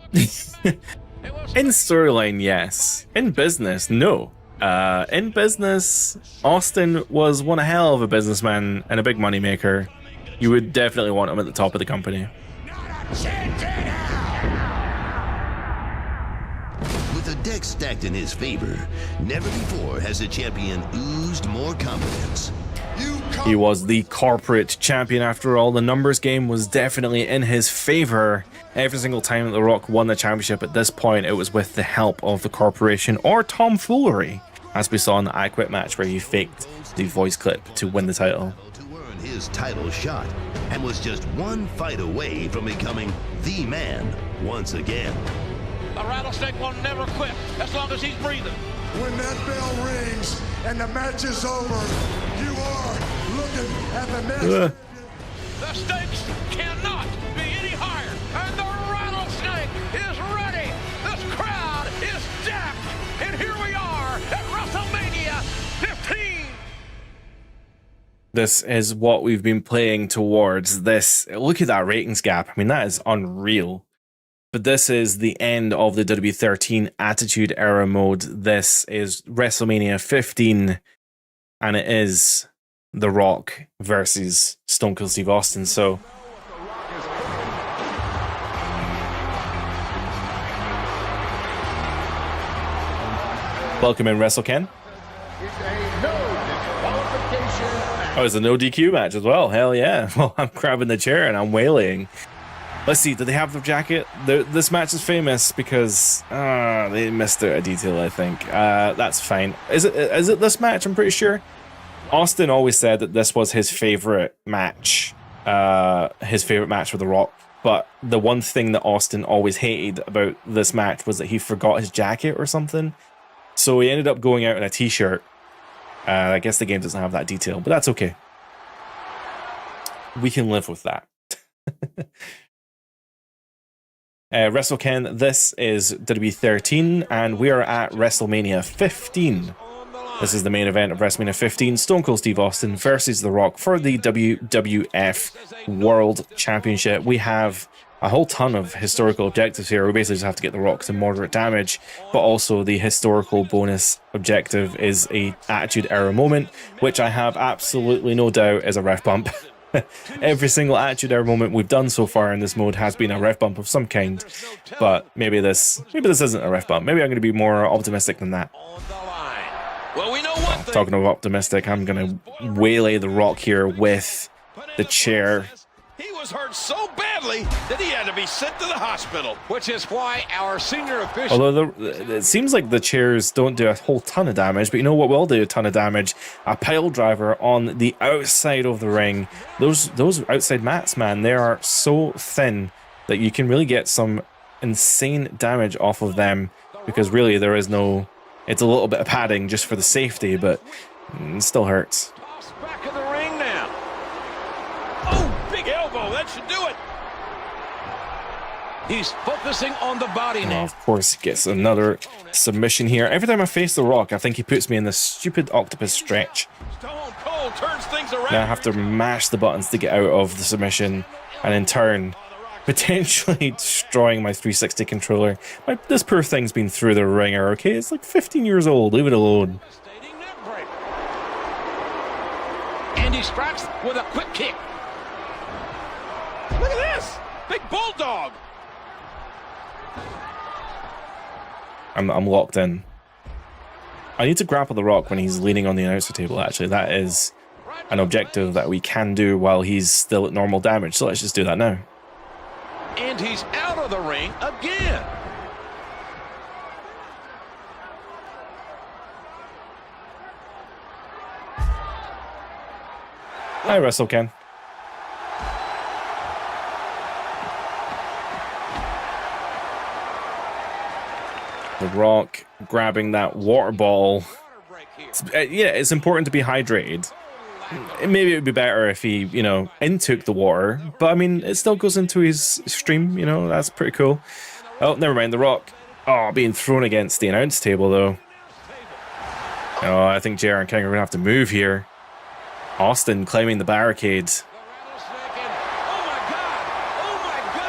in storyline, yes. In business, no. In business, Austin was one hell of a businessman and a big money maker. You would definitely want him at the top of the company. With the deck stacked in his favor, never before has a champion oozed more confidence. He was the corporate champion after all. The numbers game was definitely in his favor. Every single time that The Rock won the championship at this point, it was with the help of the corporation or tomfoolery, as we saw in the I Quit match where he faked the voice clip to win the title. To earn his title shot, and was just one fight away from becoming the man once again. The rattlesnake will never quit as long as he's breathing. When that bell rings and the match is over, you are looking at the next. The stakes cannot be any higher, and the rattlesnake is ready. This crowd is jacked, and here we are at WrestleMania 15. This is what we've been playing towards. This, look at that ratings gap. I mean, that is unreal. But this is the end of the WWE 13 Attitude Era mode. This is WrestleMania 15, and it is The Rock versus Stone Cold Steve Austin. So welcome in, WrestleKen. Oh, it's a no DQ match as well. Hell yeah. Well, I'm grabbing the chair and I'm wailing. Let's see, do they have the jacket? This match is famous because they missed out a detail, I think. That's fine. Is it this match? I'm pretty sure. Austin always said that this was his favorite match. His favorite match with The Rock. But the one thing that Austin always hated about this match was that he forgot his jacket or something. So he ended up going out in a t-shirt. I guess the game doesn't have that detail, but that's okay. We can live with that. WrestleKen, this is WWE 13, and we are at WrestleMania 15. This is the main event of WrestleMania 15, Stone Cold Steve Austin versus The Rock for the WWF World Championship. We have a whole ton of historical objectives here. We basically just have to get The Rock to moderate damage, but also the historical bonus objective is a Attitude Era moment, which I have absolutely no doubt is a ref bump. Every single Attitude Era moment we've done so far in this mode has been a ref bump of some kind, but maybe this isn't a ref bump. Maybe I'm going to be more optimistic than that. Well, we know one thing. Talking of optimistic, I'm going to waylay The Rock here with the chair. He was hurt so badly that he had to be sent to the hospital. Which is why our senior official... Although it seems like the chairs don't do a whole ton of damage, but you know what will do a ton of damage? A pile driver on the outside of the ring. Those outside mats, man, they are so thin that you can really get some insane damage off of them, because really there is no... It's a little bit of padding just for the safety, but it still hurts. Back in the ring now. Oh, big elbow. That should do it. He's focusing on the body now. Of course, he gets another submission here. Every time I face The Rock, I think he puts me in this stupid octopus stretch. Stone Cold turns things around. Now I have to mash the buttons to get out of the submission, and in turn, potentially destroying my 360 controller. This poor thing's been through the ringer, okay? It's like 15 years old. Leave it alone. And he strikes with a quick kick. Look at this. Big bulldog. I'm locked in. I need to grapple The Rock when he's leaning on the announcer table, actually. That is an objective that we can do while he's still at normal damage. So let's just do that now. And he's out of the ring again. Hi, WrestleKen. The Rock grabbing that water ball. Yeah, it's important to be hydrated. Maybe it would be better if he, intook the water. But, I mean, it still goes into his stream, that's pretty cool. Oh, never mind, The Rock. Oh, being thrown against the announce table, though. Oh, I think JR and King are going to have to move here. Austin climbing the barricade.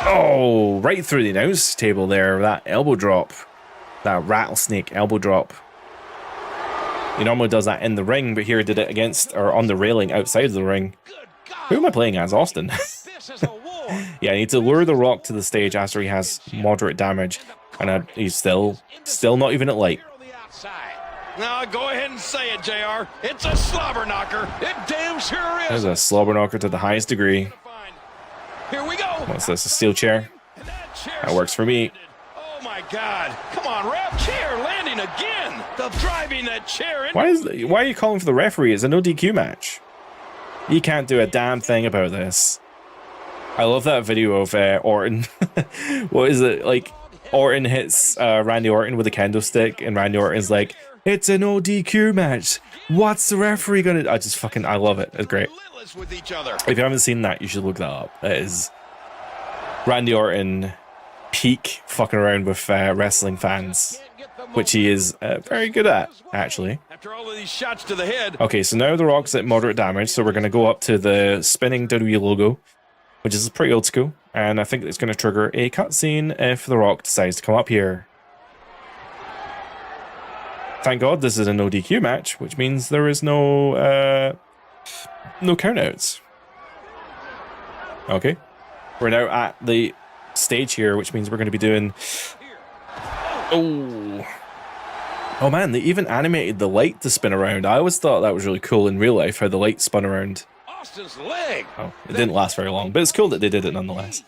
Oh, right through the announce table there. That elbow drop. That rattlesnake elbow drop. He normally does that in the ring, but here he did it against, or on the railing outside of the ring. Who am I playing as? Austin. Yeah, I need to lure The Rock to the stage after he has moderate damage. And he's still not even at light. Now go ahead and say it, JR. It's a slobber knocker. It damn sure is. There's a slobber knocker to the highest degree. Here we go. What's this, a steel chair? And that That works for me. Oh my God! Come on, ref! Chair landing again. The driving that chair in. Why are you calling for the referee? It's a no DQ match. You can't do a damn thing about this. I love that video of Orton. What is it like? Orton hits Randy Orton with a candlestick, and Randy Orton's like, "It's a no DQ match. What's the referee gonna?" I love it. It's great. With each other. If you haven't seen that, you should look that up. It is Randy Orton peak fucking around with wrestling fans, which he is very good at, actually. After all of these shots to the head. Okay, so now the Rock's at moderate damage, so we're going to go up to the spinning WWE logo, which is pretty old school, and I think it's going to trigger a cutscene if the Rock decides to come up here. Thank God this is a no DQ match, which means there is no countouts. Okay, we're now at the stage here, which means we're going to be doing. Oh man, they even animated the light to spin around. I always thought that was really cool in real life, how the light spun around. Austin's leg. Oh, it didn't last very long, but it's cool that they did it nonetheless.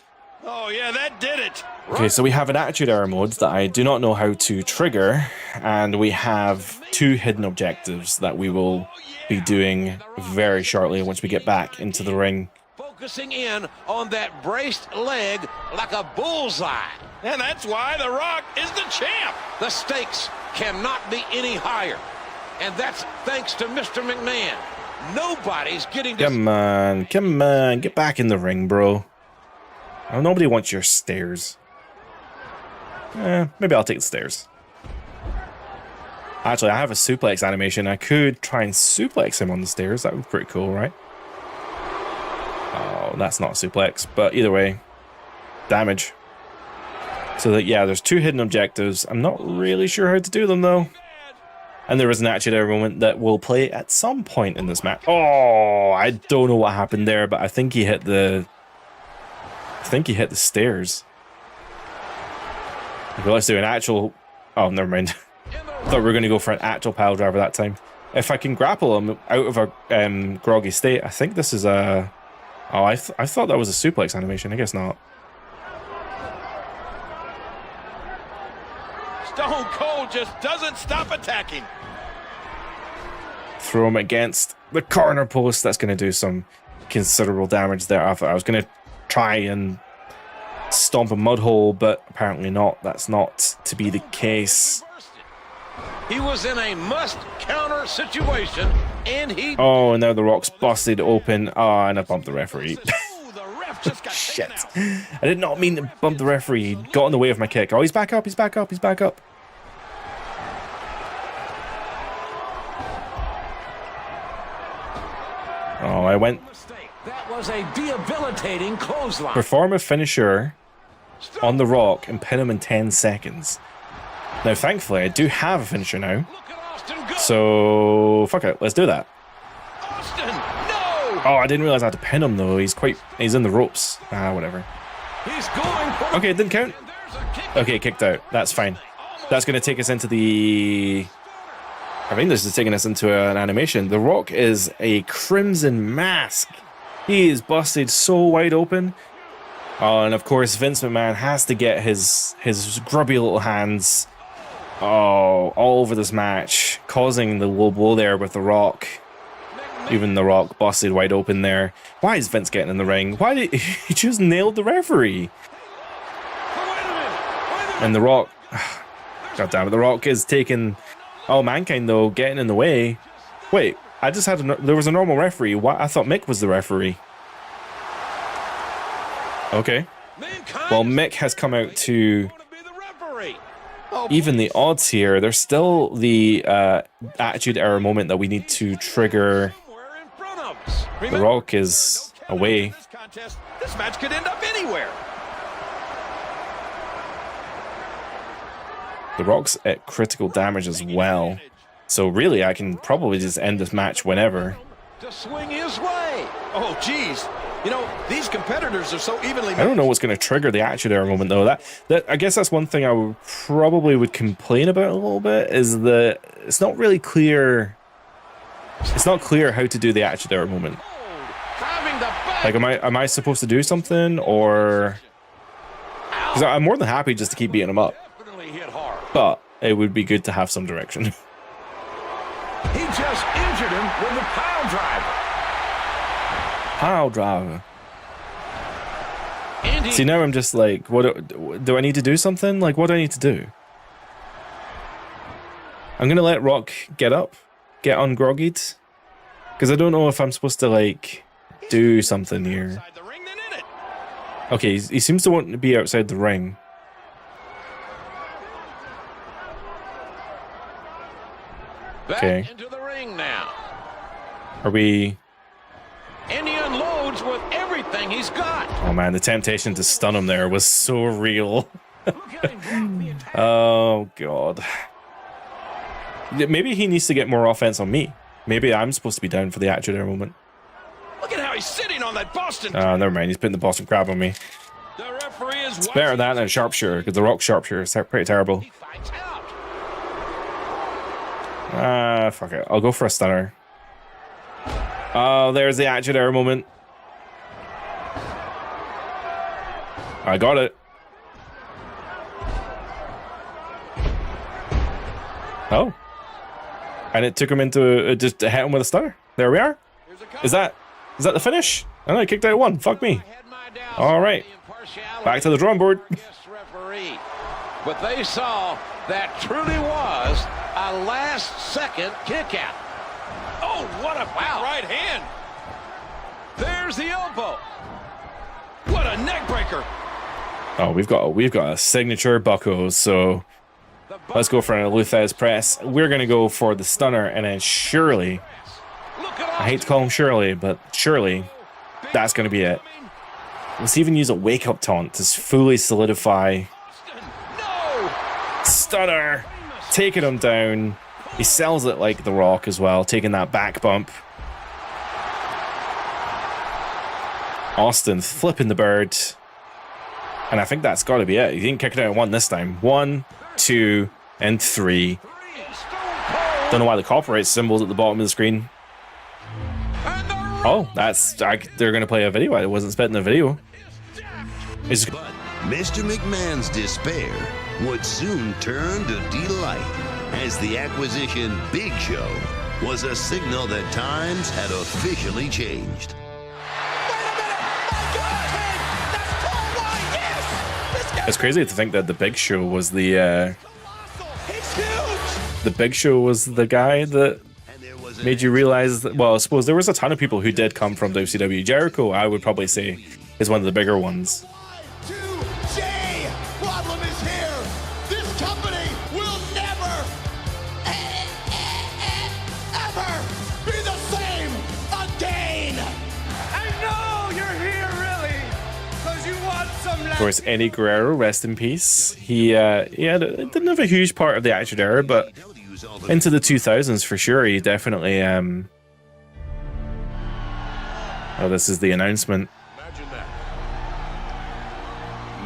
Oh yeah, that did it. Okay, so we have an Attitude Era mode that I do not know how to trigger, and we have 2 hidden objectives that we will be doing very shortly once we get back into the ring. Focusing in on that braced leg like a bullseye. And that's why The Rock is the champ. The stakes cannot be any higher. And that's thanks to Mr. McMahon. Nobody's getting to... Come on, get back in the ring, bro. Oh, nobody wants your stairs. Maybe I'll take the stairs. Actually, I have a suplex animation. I could try and suplex him on the stairs. That would be pretty cool, right? Oh, that's not a suplex, but either way, damage. So that, yeah, there's 2 hidden objectives. I'm not really sure how to do them, though. And there is an Attitude Era moment that will play at some point in this match. Oh, I don't know what happened there, but I think he hit the... stairs. Okay, let's do an actual... Oh, never mind. I thought we were going to go for an actual pile driver that time. If I can grapple him out of a groggy state, I think this is a... Oh, I thought that was a suplex animation. I guess not. Stone Cold just doesn't stop attacking. Throw him against the corner post. That's going to do some considerable damage there. I thought I was going to try and stomp a mud hole, but apparently not. That's not to be the case. He was in a must-counter situation, and he... Oh, and now the Rock's busted open. Oh, and I bumped the referee. Oh, the ref just got Shit. taken out. I did not mean to bump the referee. He got in the way of my kick. Oh, he's back up. He's back up. He's back up. Oh, I went... That was a debilitating clothesline. Perform a finisher on the Rock and pin him in 10 seconds. Now, thankfully, I do have a finisher now. Look at Austin go. So, fuck it. Let's do that. Austin, no! Oh, I didn't realize I had to pin him, though. He's in the ropes. Ah, whatever. He's going for... Okay, it didn't count. And there's a kick. Okay, kicked out. That's fine. That's going to take us into the... I think this is taking us into an animation. The Rock is a crimson mask. He is busted so wide open. Oh, and of course, Vince McMahon has to get his grubby little hands all over this match, causing the low blow there with The Rock. Even The Rock busted wide open there. Why is Vince getting in the ring? Why did he just nailed the referee? And The Rock, God damn it, The Rock is taking... Oh, Mankind, though, getting in the way. Wait, I just had... There was a normal referee. What? I thought Mick was the referee. Okay. Well, Mick has come out to even the odds here. There's still the Attitude Era moment that we need to trigger. The Rock is away. This match could end up anywhere. The Rock's at critical damage as well. So really, I can probably just end this match whenever. To swing his way. Oh, geez. You know, these competitors are so evenly... I don't know what's going to trigger the Attitude Era moment, though. That I guess that's one thing I would complain about a little bit, is that it's not really clear. It's not clear how to do the Attitude Era moment. Like, am I supposed to do something, or Because I'm more than happy just to keep beating him up. Definitely hit hard. But it would be good to have some direction. He just injured him with a pile driver. Pile driver. Indy. See, now I'm just like, what do I need to do something? Like, what do I need to do? I'm going to let Rock get up, get ungroggied. Because I don't know if I'm supposed to, like, do something here. Inside the ring, then in it. Okay, he seems to want to be outside the ring. Back Okay. into the ring now. Are we... And he unloads with everything he's got. Oh man, the temptation to stun him there was so real. Oh god. Maybe he needs to get more offense on me. Maybe I'm supposed to be down for the Attitude Era moment. Look at how he's sitting on that Boston. Oh, never mind. He's putting the Boston Crab on me. The referee is It's better that than a Sharpshooter, because the Rock Sharpshooter is pretty terrible. He fights out. Fuck it. I'll go for a stunner. Oh, there's the Attitude Era moment. I got it. Oh. And it took him into just hit him with a stunner. There we are. Is that the finish? I know, I kicked out at one. Fuck me. All right. Back to the drawing board. Referee. But they saw that truly was a last-second kick-out. Oh, what a big right hand. There's the elbow. What a neck breaker. Oh, we've got a signature bucko, so let's go for an Luthez press. We're gonna go for the stunner, and then surely, I hate to call him Shirley, but surely that's gonna be it. Let's even use a wake-up taunt to fully solidify. No! Stunner, taking him down. He sells it like The Rock as well, taking that back bump. Austin flipping the bird. And I think that's got to be it. He didn't kick it out at one this time. 1, 2, and 3. Don't know why the copyright symbol's at the bottom of the screen. Oh, they're going to play a video. I wasn't expecting a video. But Mr. McMahon's despair would soon turn to delight as the acquisition Big Show was a signal that times had officially changed. It's crazy to think that the Big Show was the Big Show was the guy that made you realize that, well, I suppose there was a ton of people who did come from WCW. Jericho, I would probably say, is one of the bigger ones. Y2J! Problem is here. This company will never, ever be the same again. I know you're here, really, because you want some. Of course, Eddie Guerrero, rest in peace. He didn't have a huge part of the Attitude Era, but into the 2000s for sure. He definitely. Oh, this is the announcement. Imagine that.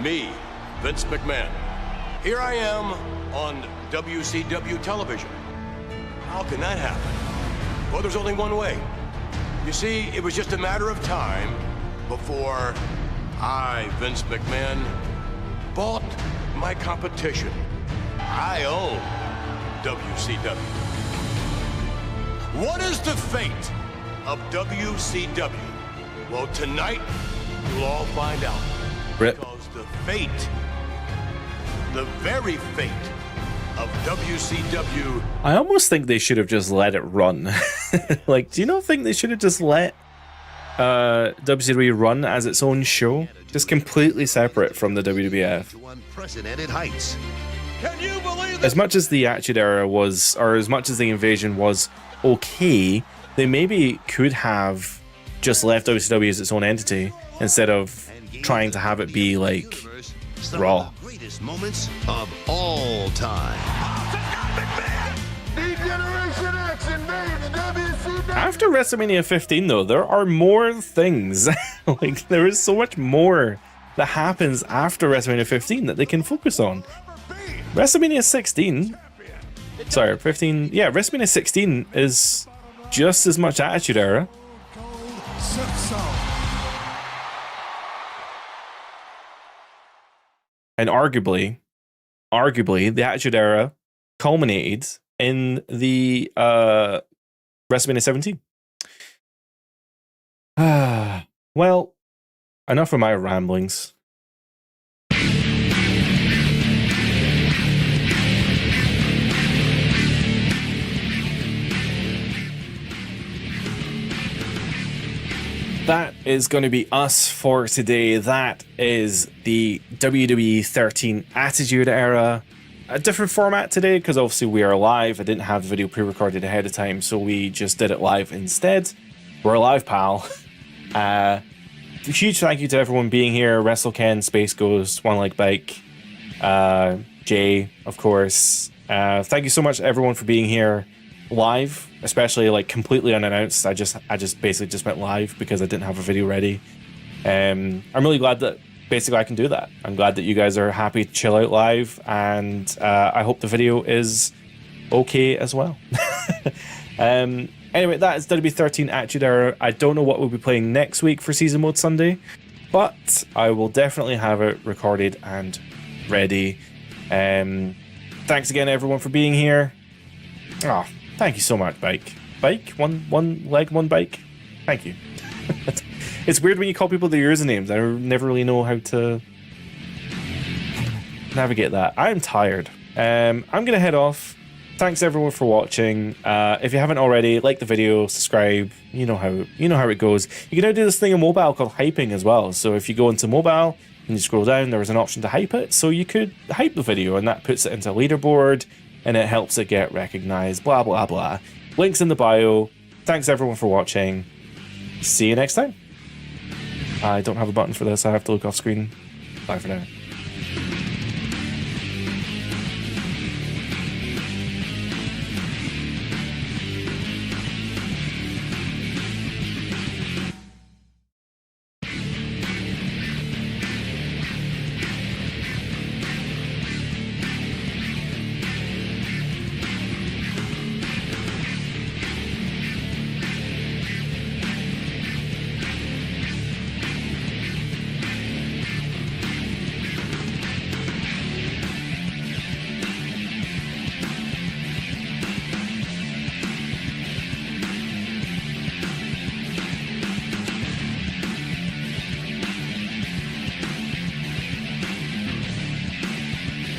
Me, Vince McMahon. Here I am on WCW television. How can that happen? Well, there's only one way. You see, it was just a matter of time before I, Vince McMahon, bought my competition. I own WCW. What is the fate of WCW? Well, tonight, you'll all find out. Rip. Because the fate, the very fate of WCW. I almost think they should have just let it run. Like, do you not think they should have just let WCW run as its own show? Just completely separate from the WWF. To unprecedented heights. Can you believe As much as the Attitude Era was, or as much as the Invasion was okay, they maybe could have just left WCW as its own entity instead of trying to have it be like Some Raw. of the greatest moments of all time. Generation X invades WCW. After WrestleMania 15, though, there are more things. Like, there is so much more that happens after WrestleMania 15 that they can focus on. WrestleMania 16, sorry, 15, yeah, WrestleMania 16 is just as much Attitude Era. And arguably, the Attitude Era culminated in the WrestleMania 17. Well, enough of my ramblings. That is going to be us for today. That is the WWE 13 Attitude Era. A different format today because obviously we are live. I didn't have the video pre-recorded ahead of time, so we just did it live instead. We're live, pal. Huge thank you to everyone being here. WrestleKen, Space Ghost, One Leg Bike, Jay, of course. Thank you so much everyone for being here live, especially like completely unannounced. I just basically just went live because I didn't have a video ready. I'm really glad that basically I can do that. I'm glad that you guys are happy to chill out live, and I hope the video is okay as well. Anyway, that is WWE 13 Attitude Era. I don't know what we'll be playing next week for Season Mode Sunday, but I will definitely have it recorded and ready. Thanks again everyone for being here. Oh, thank you so much, Bike. Bike? One leg, one bike? Thank you. It's weird when you call people their usernames. I never really know how to navigate that. I'm tired. I'm going to head off. Thanks everyone for watching. If you haven't already, like the video, subscribe. You know how it goes. You can now do this thing in mobile called hyping as well. So if you go into mobile and you scroll down, there is an option to hype it. So you could hype the video, and that puts it into a leaderboard, and it helps it get recognized. Blah blah blah. Links in the bio. Thanks everyone for watching. See you next time. I don't have a button for this. I have to look off screen. Bye for now.